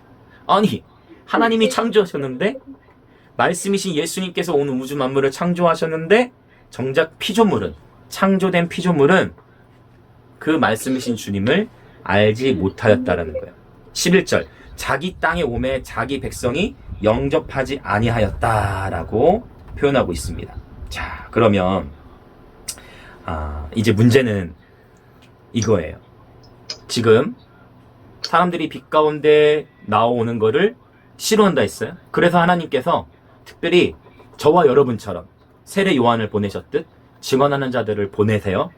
아니, 하나님이 창조하셨는데 말씀이신 예수님께서 오늘 우주 만물을 창조하셨는데 정작 피조물은, 창조된 피조물은 그 말씀이신 주님을 알지 못하였다라는 거예요. 11절, 자기 땅에 오매 자기 백성이 영접하지 아니하였다라고 표현하고 있습니다. 자, 그러면 이제 문제는 이거예요. 지금 사람들이 빛 가운데 나오는 거를 싫어한다 했어요. 그래서 하나님께서 특별히 저와 여러분처럼 세례 요한을 보내셨듯 증언하는 자들을 보내세요.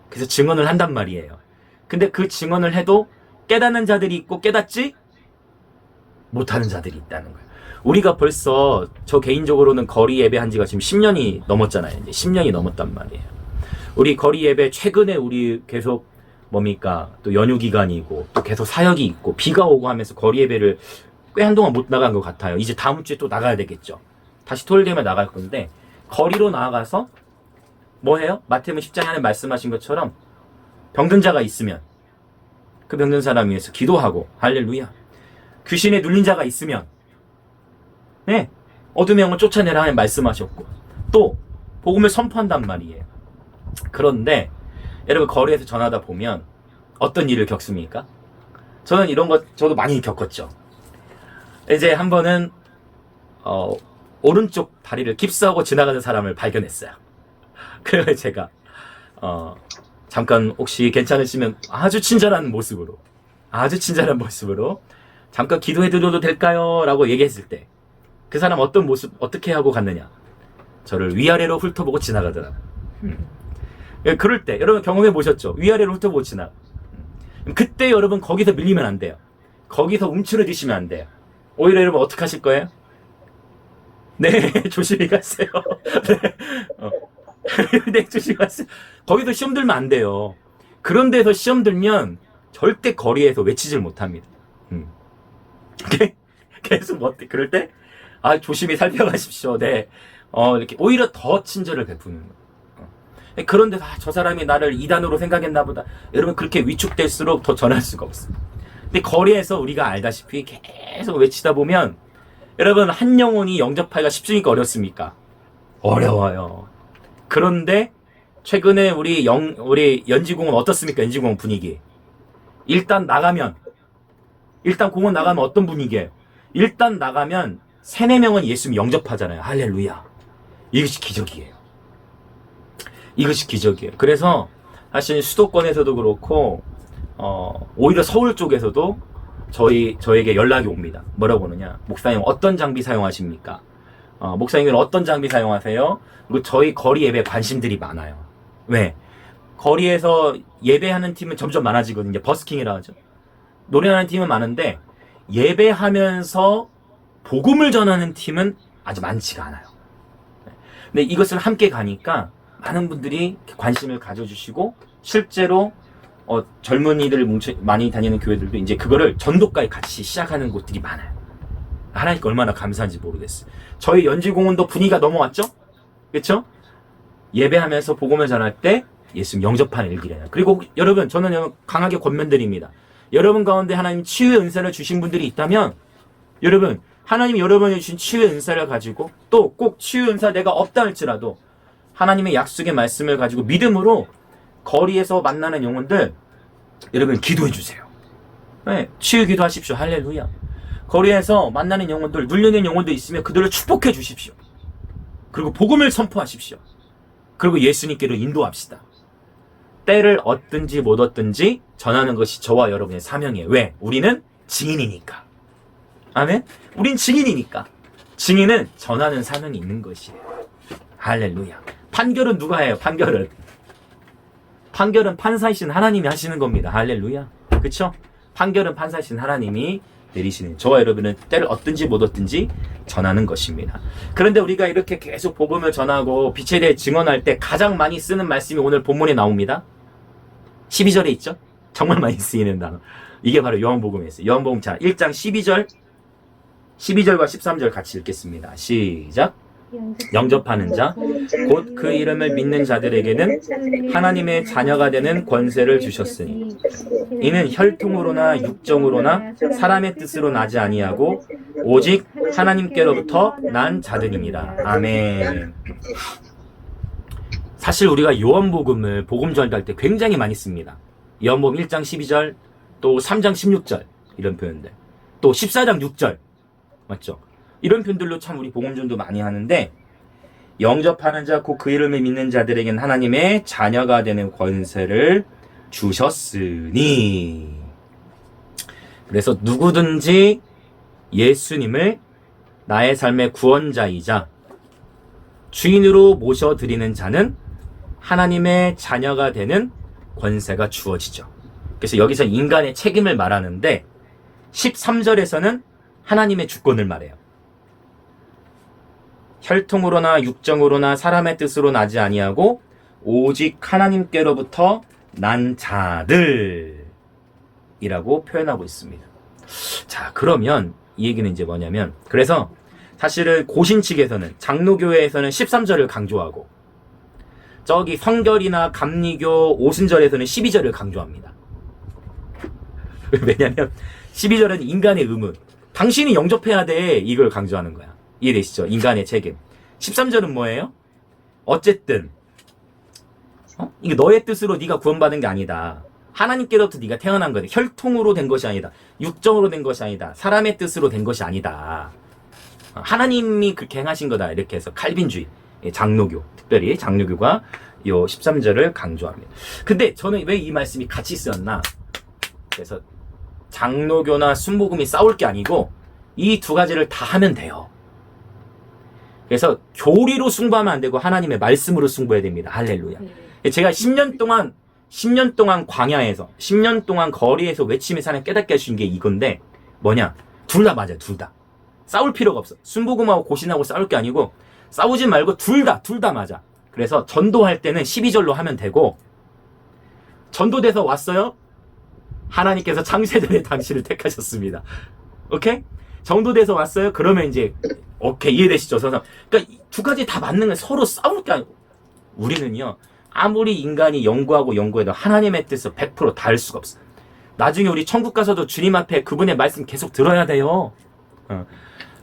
그래서 증언을 한단 말이에요. 근데 그 증언을 해도 깨닫는 자들이 있고 깨닫지 못하는 자들이 있다는 거예요. 우리가 벌써, 저 개인적으로는 거리 예배한 지가 지금 10년이 넘었잖아요. 이제 10년이 넘었단 말이에요. 우리 거리 예배 최근에 우리 계속 뭡니까? 또 연휴 기간이고 또 계속 사역이 있고 비가 오고 하면서 거리 예배를 꽤 한동안 못 나간 것 같아요. 이제 다음 주에 또 나가야 되겠죠. 다시 토요일 되면 나갈 건데 거리로 나가서 뭐 해요? 마태복음 10장에 하는 말씀하신 것처럼 병든 자가 있으면 그 병든 사람 위해서 기도하고, 할렐루야. 귀신에 눌린 자가 있으면 네, 어둠의 영을 쫓아내라 하는 말씀하셨고 또 복음을 선포한단 말이에요. 그런데 여러분 거리에서 전하다 보면 어떤 일을 겪습니까? 저는 이런 거 저도 많이 겪었죠. 이제 한 번은 오른쪽 다리를 깁스하고 지나가는 사람을 발견했어요. 그래서 제가 잠깐 혹시 괜찮으시면 아주 친절한 모습으로 잠깐 기도해드려도 될까요? 라고 얘기했을 때 그 사람 어떤 모습 어떻게 하고 갔느냐, 저를 위아래로 훑어보고 지나가더라고요. 그럴 때 여러분 경험해 보셨죠? 위아래로 훑어보고 지나가. 그때 여러분 거기서 밀리면 안 돼요. 거기서 움츠러드시면 안 돼요. 오히려 여러분 어떻게 하실 거예요? 네, 조심히 가세요. 네, 조심히 가세요. 거기서 시험 들면 안 돼요. 그런 데서 시험 들면 절대 거리에서 외치질 못합니다. 계속 그럴 때 조심히 살펴가십시오. 네, 이렇게 오히려 더 친절을 베푸는 거예요. 그런데 저 사람이 나를 이단으로 생각했나 보다. 여러분 그렇게 위축될수록 더 전할 수가 없어요. 근데 거리에서 우리가 알다시피 계속 외치다 보면 여러분 한 영혼이 영접하기가 쉽습니까 어렵습니까? 어려워요. 그런데 최근에 우리 연지공은 어떻습니까? 연지공 분위기. 일단 공원 나가면 어떤 분위기예요? 일단 나가면 3-4명은 예수님 영접하잖아요. 할렐루야. 이것이 기적이에요. 이것이 기적이에요. 그래서 사실 수도권에서도 그렇고 오히려 서울 쪽에서도 저에게 연락이 옵니다. 뭐라고 하느냐? 목사님 어떤 장비 사용하십니까? 목사님은 어떤 장비 사용하세요? 그리고 저희 거리 예배 관심들이 많아요. 왜? 거리에서 예배하는 팀은 점점 많아지거든요. 버스킹이라 하죠. 노래하는 팀은 많은데 예배하면서 복음을 전하는 팀은 아주 많지가 않아요. 근데 이것을 함께 가니까 많은 분들이 관심을 가져주시고 실제로 젊은이들 많이 다니는 교회들도 이제 그거를 전도까지 같이 시작하는 곳들이 많아요. 하나님께 얼마나 감사한지 모르겠어요. 저희 연지공원도 분위기가 넘어왔죠? 그렇죠? 예배하면서 복음을 전할 때 예수님 영접하는 일들이에요. 그리고 여러분 저는 강하게 권면드립니다. 여러분 가운데 하나님 치유의 은사를 주신 분들이 있다면 여러분 하나님이 여러분이 주신 치유의 은사를 가지고 또 꼭 치유의 은사 내가 없다 할지라도 하나님의 약속의 말씀을 가지고 믿음으로 거리에서 만나는 영혼들 여러분 기도해 주세요. 네, 치유 기도하십시오. 할렐루야. 거리에서 만나는 영혼들 눌려있는 영혼들 있으면 그들을 축복해 주십시오. 그리고 복음을 선포하십시오. 그리고 예수님께로 인도합시다. 때를 얻든지 못 얻든지 전하는 것이 저와 여러분의 사명이에요. 왜? 우리는 증인이니까. 아멘? 우린 증인이니까. 증인은 전하는 사명이 있는 것이에요. 할렐루야. 판결은 누가 해요? 판결은 판사이신 하나님이 하시는 겁니다. 할렐루야. 그쵸? 판결은 판사이신 하나님이 내리시는, 저와 여러분은 때를 얻든지 못 얻든지 전하는 것입니다. 그런데 우리가 이렇게 계속 복음을 전하고 빛에 대해 증언할 때 가장 많이 쓰는 말씀이 오늘 본문에 나옵니다. 12절에 있죠? 정말 많이 쓰이는 단어. 이게 바로 요한복음에 있어요. 요한복음 1장 12절과 13절 같이 읽겠습니다. 시작. 영접하는 자, 곧 그 이름을 믿는 자들에게는 하나님의 자녀가 되는 권세를 주셨으니 이는 혈통으로나 육정으로나 사람의 뜻으로 나지 아니하고 오직 하나님께로부터 난 자들입니다. 아멘. 사실 우리가 요한복음을 복음 전할 때 굉장히 많이 씁니다. 요한복음 1장 12절, 또 3장 16절 이런 표현들, 또 14장 6절 맞죠? 이런 표현들로 참 우리 복음 전도 많이 하는데 영접하는 자 곧 그 이름을 믿는 자들에게는 하나님의 자녀가 되는 권세를 주셨으니. 그래서 누구든지 예수님을 나의 삶의 구원자이자 주인으로 모셔드리는 자는 하나님의 자녀가 되는 권세가 주어지죠. 그래서 여기서 인간의 책임을 말하는데 13절에서는 하나님의 주권을 말해요. 혈통으로나 육정으로나 사람의 뜻으로 나지 아니하고 오직 하나님께로부터 난 자들이라고 표현하고 있습니다. 자, 그러면 이 얘기는 이제 뭐냐면, 그래서 사실은 고신 측에서는, 장로교회에서는 13절을 강조하고 저기 성결이나 감리교 오순절에서는 12절을 강조합니다. 왜냐면 12절은 인간의 의무, 당신이 영접해야 돼, 이걸 강조하는 거야. 이해되시죠? 인간의 책임. 13절은 뭐예요? 어쨌든 이게 너의 뜻으로 네가 구원받은 게 아니다. 하나님께로부터 네가 태어난 거다. 혈통으로 된 것이 아니다. 육정으로 된 것이 아니다. 사람의 뜻으로 된 것이 아니다. 하나님이 그렇게 행하신 거다. 이렇게 해서 칼빈주의, 장로교, 특별히 장로교가 이 13절을 강조합니다. 근데 저는 왜 이 말씀이 같이 쓰였나? 그래서 장로교나 순복음이 싸울 게 아니고 이 두 가지를 다 하면 돼요. 그래서 교리로 승부하면 안 되고 하나님의 말씀으로 승부해야 됩니다. 할렐루야. 제가 10년 동안 광야에서 10년 동안 거리에서 외치며 사는 깨닫게 하신 게 이건데 뭐냐? 둘 다 맞아요. 둘 다. 싸울 필요가 없어. 순복음하고 고신하고 싸울 게 아니고 싸우지 말고 둘 다 맞아. 그래서 전도할 때는 12절로 하면 되고, 전도돼서 왔어요? 하나님께서 창세전에 당신을 택하셨습니다. 오케이? 전도돼서 왔어요? 그러면 이제 오케이, 이해되시죠? 그러니까 두 가지 다 맞는 건 서로 싸울 게 아니고, 우리는요 아무리 인간이 연구하고 연구해도 하나님의 뜻을 100% 닿을 수가 없어. 나중에 우리 천국 가서도 주님 앞에 그분의 말씀 계속 들어야 돼요.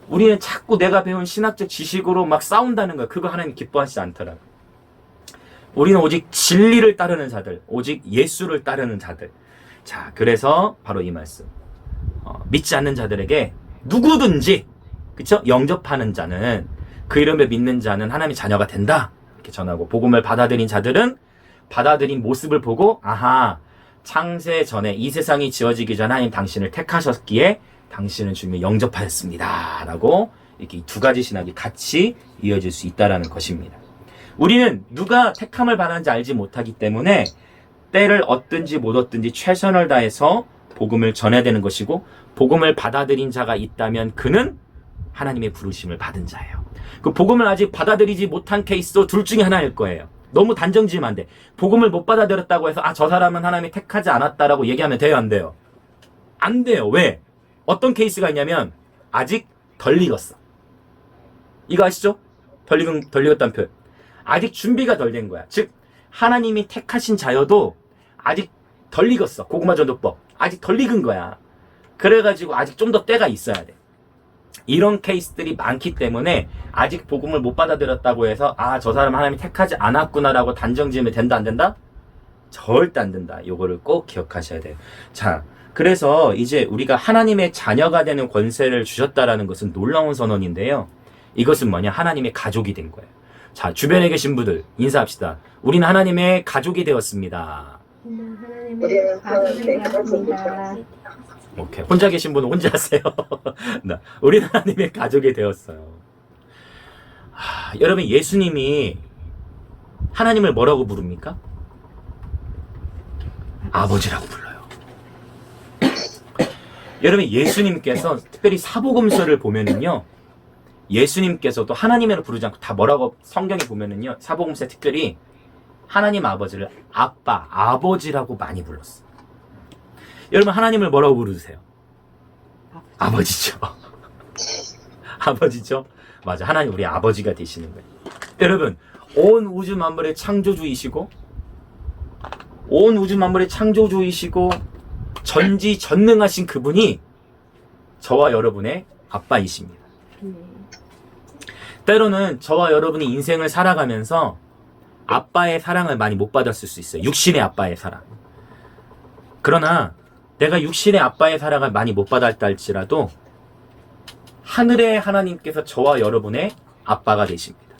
우리는 자꾸 내가 배운 신학적 지식으로 막 싸운다는 거야. 그거 하나님 기뻐하시지 않더라. 우리는 오직 진리를 따르는 자들, 오직 예수를 따르는 자들. 자, 그래서 바로 이 말씀. 믿지 않는 자들에게 누구든지, 그쵸? 영접하는 자는, 그 이름을 믿는 자는 하나님의 자녀가 된다. 이렇게 전하고, 복음을 받아들인 자들은 받아들인 모습을 보고, 아하, 창세 전에 이 세상이 지어지기 전에 하나님 당신을 택하셨기에 당신은 주님을 영접하였습니다. 라고 이렇게 두 가지 신학이 같이 이어질 수 있다는 것입니다. 우리는 누가 택함을 받았는지 알지 못하기 때문에 때를 얻든지 못 얻든지 최선을 다해서 복음을 전해야 되는 것이고, 복음을 받아들인 자가 있다면 그는 하나님의 부르심을 받은 자예요. 그 복음을 아직 받아들이지 못한 케이스도 둘 중에 하나일 거예요. 너무 단정 지으면 안 돼. 복음을 못 받아들였다고 해서 저 사람은 하나님이 택하지 않았다라고 얘기하면 돼요, 안 돼요? 안 돼요. 왜? 어떤 케이스가 있냐면 아직 덜 익었어. 이거 아시죠? 덜 익었다는 표현. 아직 준비가 덜 된 거야. 즉 하나님이 택하신 자여도 아직 덜 익었어. 고구마 전도법. 아직 덜 익은 거야. 그래가지고 아직 좀 더 때가 있어야 돼. 이런 케이스들이 많기 때문에 아직 복음을 못 받아들였다고 해서 저 사람 하나님이 택하지 않았구나라고 단정 지으면 된다 안 된다? 절대 안 된다. 요거를 꼭 기억하셔야 돼요. 자, 그래서 이제 우리가 하나님의 자녀가 되는 권세를 주셨다라는 것은 놀라운 선언인데요. 이것은 뭐냐? 하나님의 가족이 된 거예요. 자, 주변에 계신 분들 인사합시다. 우리는 하나님의 가족이 되었습니다. 우리는 하나님의 가족입니다. 오케이. 혼자 계신 분은 혼자 하세요. 우리는 하나님의 가족이 되었어요. 여러분, 예수님이 하나님을 뭐라고 부릅니까? 아버지라고 불러요. 여러분, 예수님께서 특별히 사복음서를 보면은요, 예수님께서도 하나님으로 부르지 않고 다 뭐라고 성경에 보면은요, 사복음서에 특별히 하나님 아버지를 아빠, 아버지라고 많이 불렀어요. 여러분, 하나님을 뭐라고 부르세요? 아버지죠. 아버지죠? 맞아. 하나님 우리 아버지가 되시는 거예요. 여러분, 온 우주 만물의 창조주이시고, 온 우주 만물의 창조주이시고, 전지전능하신 그분이 저와 여러분의 아빠이십니다. 때로는 저와 여러분이 인생을 살아가면서 아빠의 사랑을 많이 못 받았을 수 있어요. 육신의 아빠의 사랑. 그러나 내가 육신의 아빠의 사랑을 많이 못 받았다 할지라도 하늘의 하나님께서 저와 여러분의 아빠가 되십니다.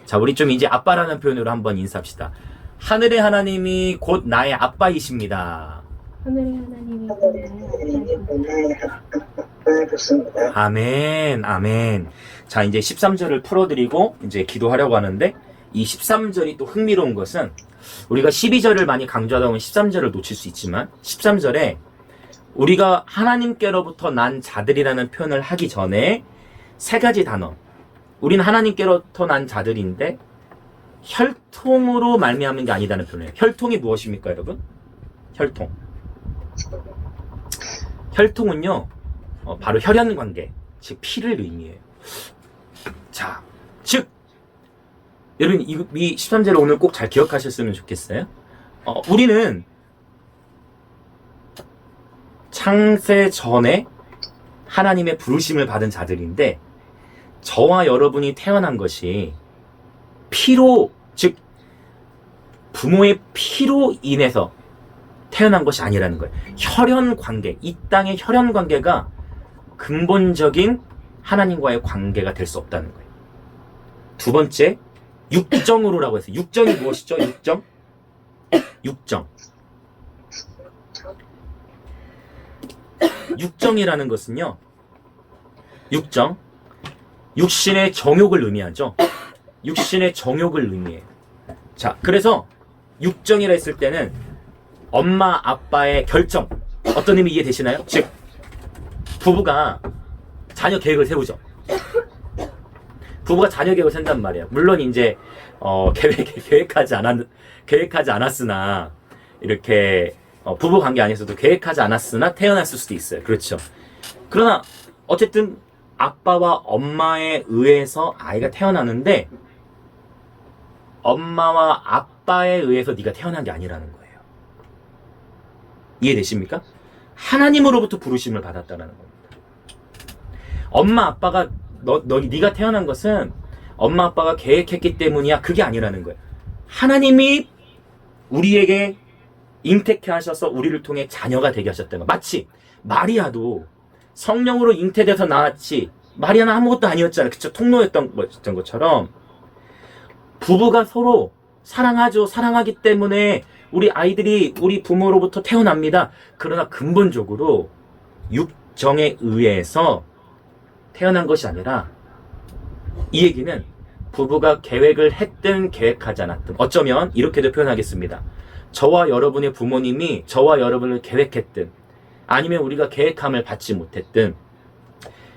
자, 우리 좀 이제 아빠라는 표현으로 한번 인사합시다. 하늘의 하나님이 곧 나의 아빠이십니다. 하늘의 하나님이 나의 아빠이십니다. 아멘, 아멘. 자, 이제 13절을 풀어드리고 이제 기도하려고 하는데, 이 13절이 또 흥미로운 것은 우리가 12절을 많이 강조하다 보면 13절을 놓칠 수 있지만 13절에 우리가 하나님께로부터 난 자들이라는 표현을 하기 전에 세 가지 단어. 우리는 하나님께로부터 난 자들인데 혈통으로 말미암는 게 아니다는 표현이에요. 혈통이 무엇입니까, 여러분? 혈통. 혈통은요, 바로 혈연관계, 즉 피를 의미해요. 자, 즉 여러분, 이 13절을 오늘 꼭 잘 기억하셨으면 좋겠어요. 우리는 창세 전에 하나님의 부르심을 받은 자들인데, 저와 여러분이 태어난 것이 피로, 즉 부모의 피로 인해서 태어난 것이 아니라는 거예요. 혈연관계, 이 땅의 혈연관계가 근본적인 하나님과의 관계가 될 수 없다는 거예요. 두 번째, 육정으로라고 해서, 육정이 무엇이죠? 육정? 육정. 육정이라는 것은요, 육정, 육신의 정욕을 의미하죠. 육신의 정욕을 의미해요. 자, 그래서 육정이라 했을 때는 엄마, 아빠의 결정, 어떤 의미 이해되시나요? 즉, 부부가 자녀 계획을 세우죠. 부부가 자녀 계획을 세운단 말이에요. 물론 이제 계획하지 않았으나 이렇게 부부 관계 안에서도 계획하지 않았으나 태어났을 수도 있어요. 그렇죠. 그러나 어쨌든 아빠와 엄마에 의해서 아이가 태어나는데 엄마와 아빠에 의해서 네가 태어난 게 아니라는 거예요. 이해되십니까? 하나님으로부터 부르심을 받았다는 겁니다. 엄마 아빠가 네가 태어난 것은 엄마 아빠가 계획했기 때문이야. 그게 아니라는 거예요. 하나님이 우리에게 잉태케 하셔서 우리를 통해 자녀가 되게 하셨다는 거예요. 마치 마리아도 성령으로 잉태돼서 나왔지 마리아는 아무것도 아니었잖아요. 그쵸? 통로였던 것처럼 부부가 서로 사랑하죠. 사랑하기 때문에 우리 아이들이 우리 부모로부터 태어납니다. 그러나 근본적으로 육정에 의해서 태어난 것이 아니라 이 얘기는 부부가 계획을 했든 계획하지 않았든 어쩌면 이렇게도 표현하겠습니다. 저와 여러분의 부모님이 저와 여러분을 계획했든 아니면 우리가 계획함을 받지 못했든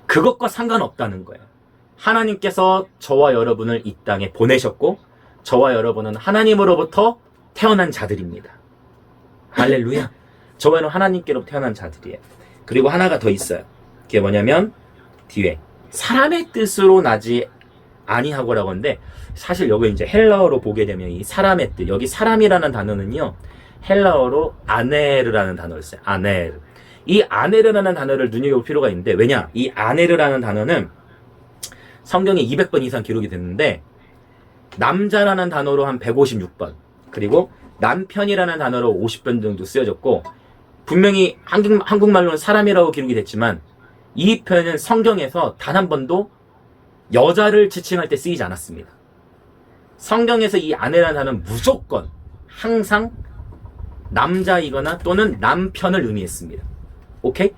그것과 상관없다는 거예요. 하나님께서 저와 여러분을 이 땅에 보내셨고 저와 여러분은 하나님으로부터 태어난 자들입니다. 할렐루야. 저와 여러분은 하나님께로부터 태어난 자들이에요. 그리고 하나가 더 있어요. 그게 뭐냐면 뒤에 사람의 뜻으로 나지 아니하고라고 하는데 사실 여기 이제 헬라어로 보게 되면 이 사람의 뜻 여기 사람이라는 단어는요 헬라어로 아네르라는 단어를 써요. 아네르. 이 아네르라는 단어를 눈여겨볼 필요가 있는데 왜냐? 이 아네르라는 단어는 성경에 200번 이상 기록이 됐는데 남자라는 단어로 한 156번 그리고 남편이라는 단어로 50번 정도 쓰여졌고 분명히 한국말로는 사람이라고 기록이 됐지만 이 표현은 성경에서 단 한 번도 여자를 지칭할 때 쓰이지 않았습니다. 성경에서 이 아내라는 단어는 무조건 항상 남자이거나 또는 남편을 의미했습니다. 오케이?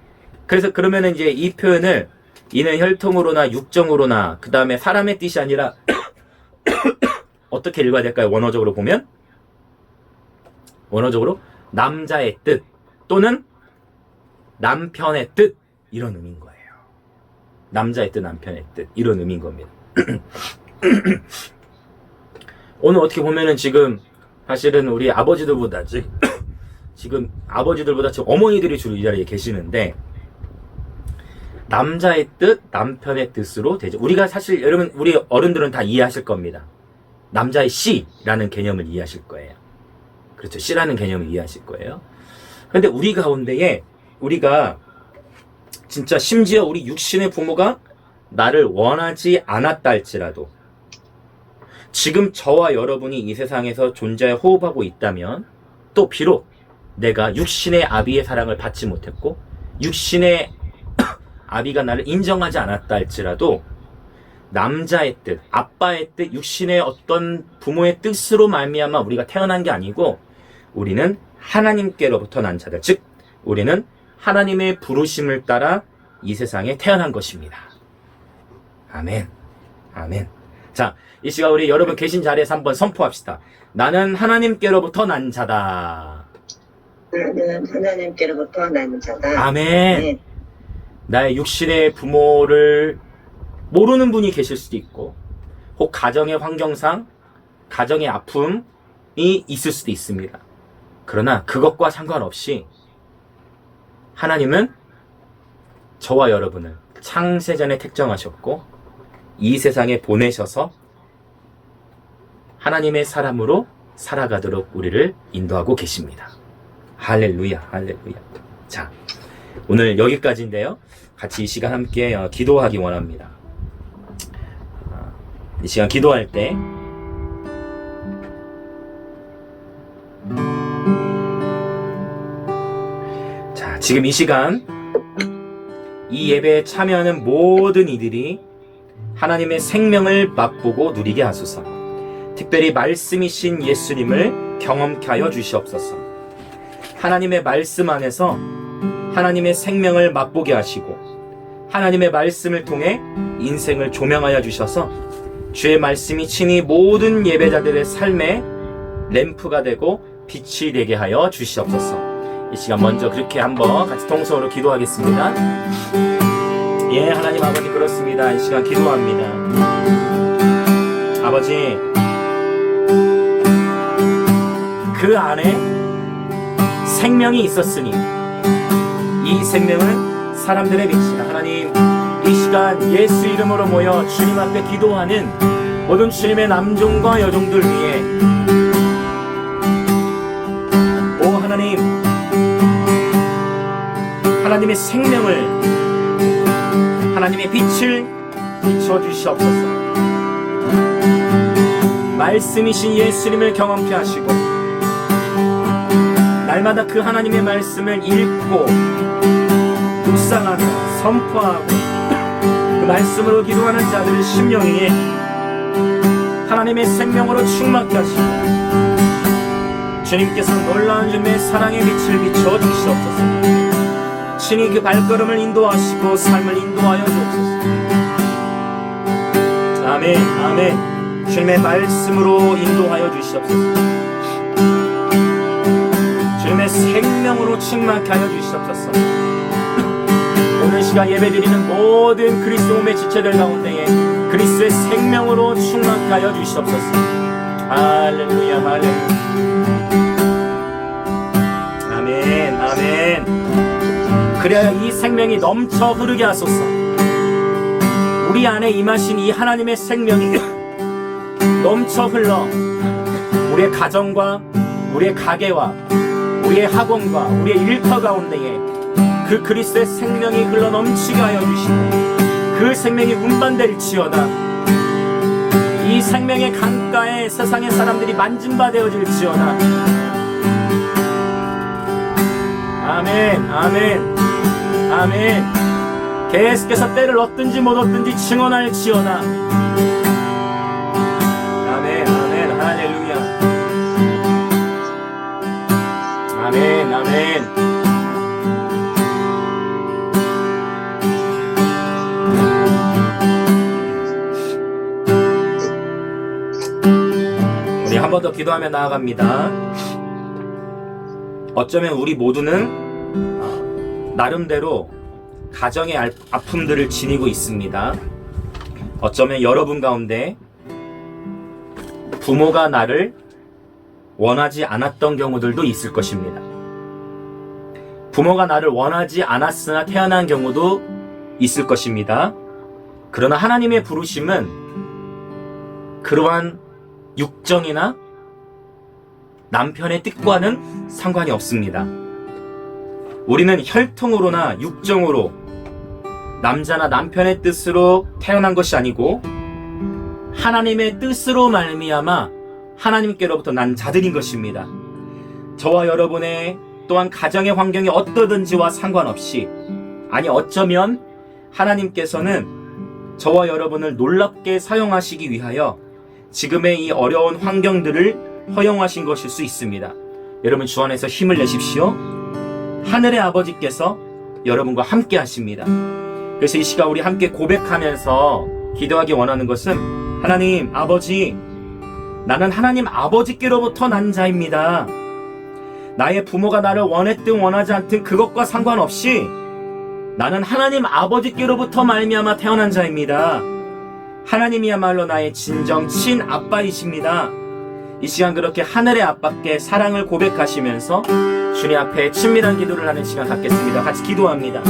그래서 그러면은 이제 이 표현을 이는 혈통으로나 육정으로나 그 다음에 사람의 뜻이 아니라 어떻게 읽어야 될까요? 원어적으로 보면 원어적으로 남자의 뜻 또는 남편의 뜻 이런 의미인 거예요. 남자의 뜻, 남편의 뜻 이런 의미인 겁니다. 오늘 어떻게 보면은 지금 사실은 우리 아버지들보다 지금 어머니들이 주로 이 자리에 계시는데 남자의 뜻, 남편의 뜻으로 되죠. 우리가 사실 여러분 우리 어른들은 다 이해하실 겁니다. 남자의 씨라는 개념을 이해하실 거예요. 그렇죠. 씨라는 개념을 이해하실 거예요. 그런데 우리 가운데에 우리가 진짜 심지어 우리 육신의 부모가 나를 원하지 않았다 할지라도 지금 저와 여러분이 이 세상에서 존재해 호흡하고 있다면 또 비록 내가 육신의 아비의 사랑을 받지 못했고 육신의 아비가 나를 인정하지 않았다 할지라도 남자의 뜻, 아빠의 뜻, 육신의 어떤 부모의 뜻으로 말미암아 우리가 태어난 게 아니고 우리는 하나님께로부터 난 자들, 즉 우리는 하나님의 부르심을 따라 이 세상에 태어난 것입니다. 아멘. 아멘. 자, 이 시간 우리 여러분 계신 자리에서 한번 선포합시다. 나는 하나님께로부터 난 자다. 나는 하나님께로부터 난 자다. 아멘. 네. 나의 육신의 부모를 모르는 분이 계실 수도 있고 혹 가정의 환경상 가정의 아픔이 있을 수도 있습니다. 그러나 그것과 상관없이 하나님은 저와 여러분을 창세전에 택정하셨고 이 세상에 보내셔서 하나님의 사람으로 살아가도록 우리를 인도하고 계십니다. 할렐루야, 할렐루야. 자, 오늘 여기까지인데요. 같이 이 시간 함께 기도하기 원합니다. 이 시간 기도할 때 자, 지금 이 시간 이 예배에 참여하는 모든 이들이 하나님의 생명을 맛보고 누리게 하소서. 특별히 말씀이신 예수님을 경험케 하여 주시옵소서. 하나님의 말씀 안에서 하나님의 생명을 맛보게 하시고 하나님의 말씀을 통해 인생을 조명하여 주셔서 주의 말씀이 친히 모든 예배자들의 삶에 램프가 되고 빛이 되게 하여 주시옵소서. 이 시간 먼저 그렇게 한번 같이 통성으로 기도하겠습니다. 예, 하나님 아버지 그렇습니다. 이 시간 기도합니다. 아버지, 그 안에 생명이 있었으니 이 생명은 사람들의 빛이다. 하나님, 이 시간 예수 이름으로 모여 주님 앞에 기도하는 모든 주님의 남종과 여종들 위해 오 하나님, 하나님의 생명을, 하나님의 빛을 비춰주시옵소서. 말씀이신 예수님을 경험케 하시고 날마다 그 하나님의 말씀을 읽고 묵상하며 선포하고 그 말씀으로 기도하는 자들의 심령에 하나님의 생명으로 충만케 하시고 주님께서 놀라운 주님의 사랑의 빛을 비춰주시옵소서. 친히 그 발걸음을 인도하시고 삶을 인도하여 주옵소서. 아멘, 아멘. 주님의 말씀으로 인도하여 주시옵소서. 주님의 생명으로 충만케 하여 주시옵소서. 오늘 시간 예배드리는 모든 그리스도 몸의 지체들 가운데에 그리스도의 생명으로 충만케 하여 주시옵소서. 할렐루야, 할렐루야. 아멘, 아멘. 그래야 이 생명이 넘쳐 흐르게 하소서. 우리 안에 임하신 이 하나님의 생명이 넘쳐 흘러 우리의 가정과 우리의 가게와 우리의 학원과 우리의 일터 가운데에 그 그리스도의 생명이 흘러 넘치게 하여 주시고 그 생명이 운반될지어다. 이 생명의 강가에 세상의 사람들이 만진 바 되어질지어다. 아멘, 아멘, 아멘. 계속해서 때를 얻든지 못 얻든지 증언할지어다. 아멘, 아멘, 할렐루야. 아멘, 아멘. 우리 한 번 더 기도하며 나아갑니다. 어쩌면 우리 모두는 나름대로 가정의 아픔들을 지니고 있습니다. 어쩌면 여러분 가운데 부모가 나를 원하지 않았던 경우들도 있을 것입니다. 부모가 나를 원하지 않았으나 태어난 경우도 있을 것입니다. 그러나 하나님의 부르심은 그러한 육정이나 남편의 뜻과는 상관이 없습니다. 우리는 혈통으로나 육정으로 남자나 남편의 뜻으로 태어난 것이 아니고 하나님의 뜻으로 말미암아 하나님께로부터 난 자들인 것입니다. 저와 여러분의 또한 가정의 환경이 어떠든지와 상관없이, 아니 어쩌면 하나님께서는 저와 여러분을 놀랍게 사용하시기 위하여 지금의 이 어려운 환경들을 허용하신 것일 수 있습니다. 여러분 주 안에서 힘을 내십시오. 하늘의 아버지께서 여러분과 함께 하십니다. 그래서 이 시간 우리 함께 고백하면서 기도하기 원하는 것은 하나님 아버지, 나는 하나님 아버지께로부터 난 자입니다. 나의 부모가 나를 원했든 원하지 않든 그것과 상관없이 나는 하나님 아버지께로부터 말미암아 태어난 자입니다. 하나님이야말로 나의 진정 친아빠이십니다. 이 시간 그렇게 하늘의 아빠께 사랑을 고백하시면서 주님 앞에 친밀한 기도를 하는 시간 갖겠습니다. 같이 기도합니다.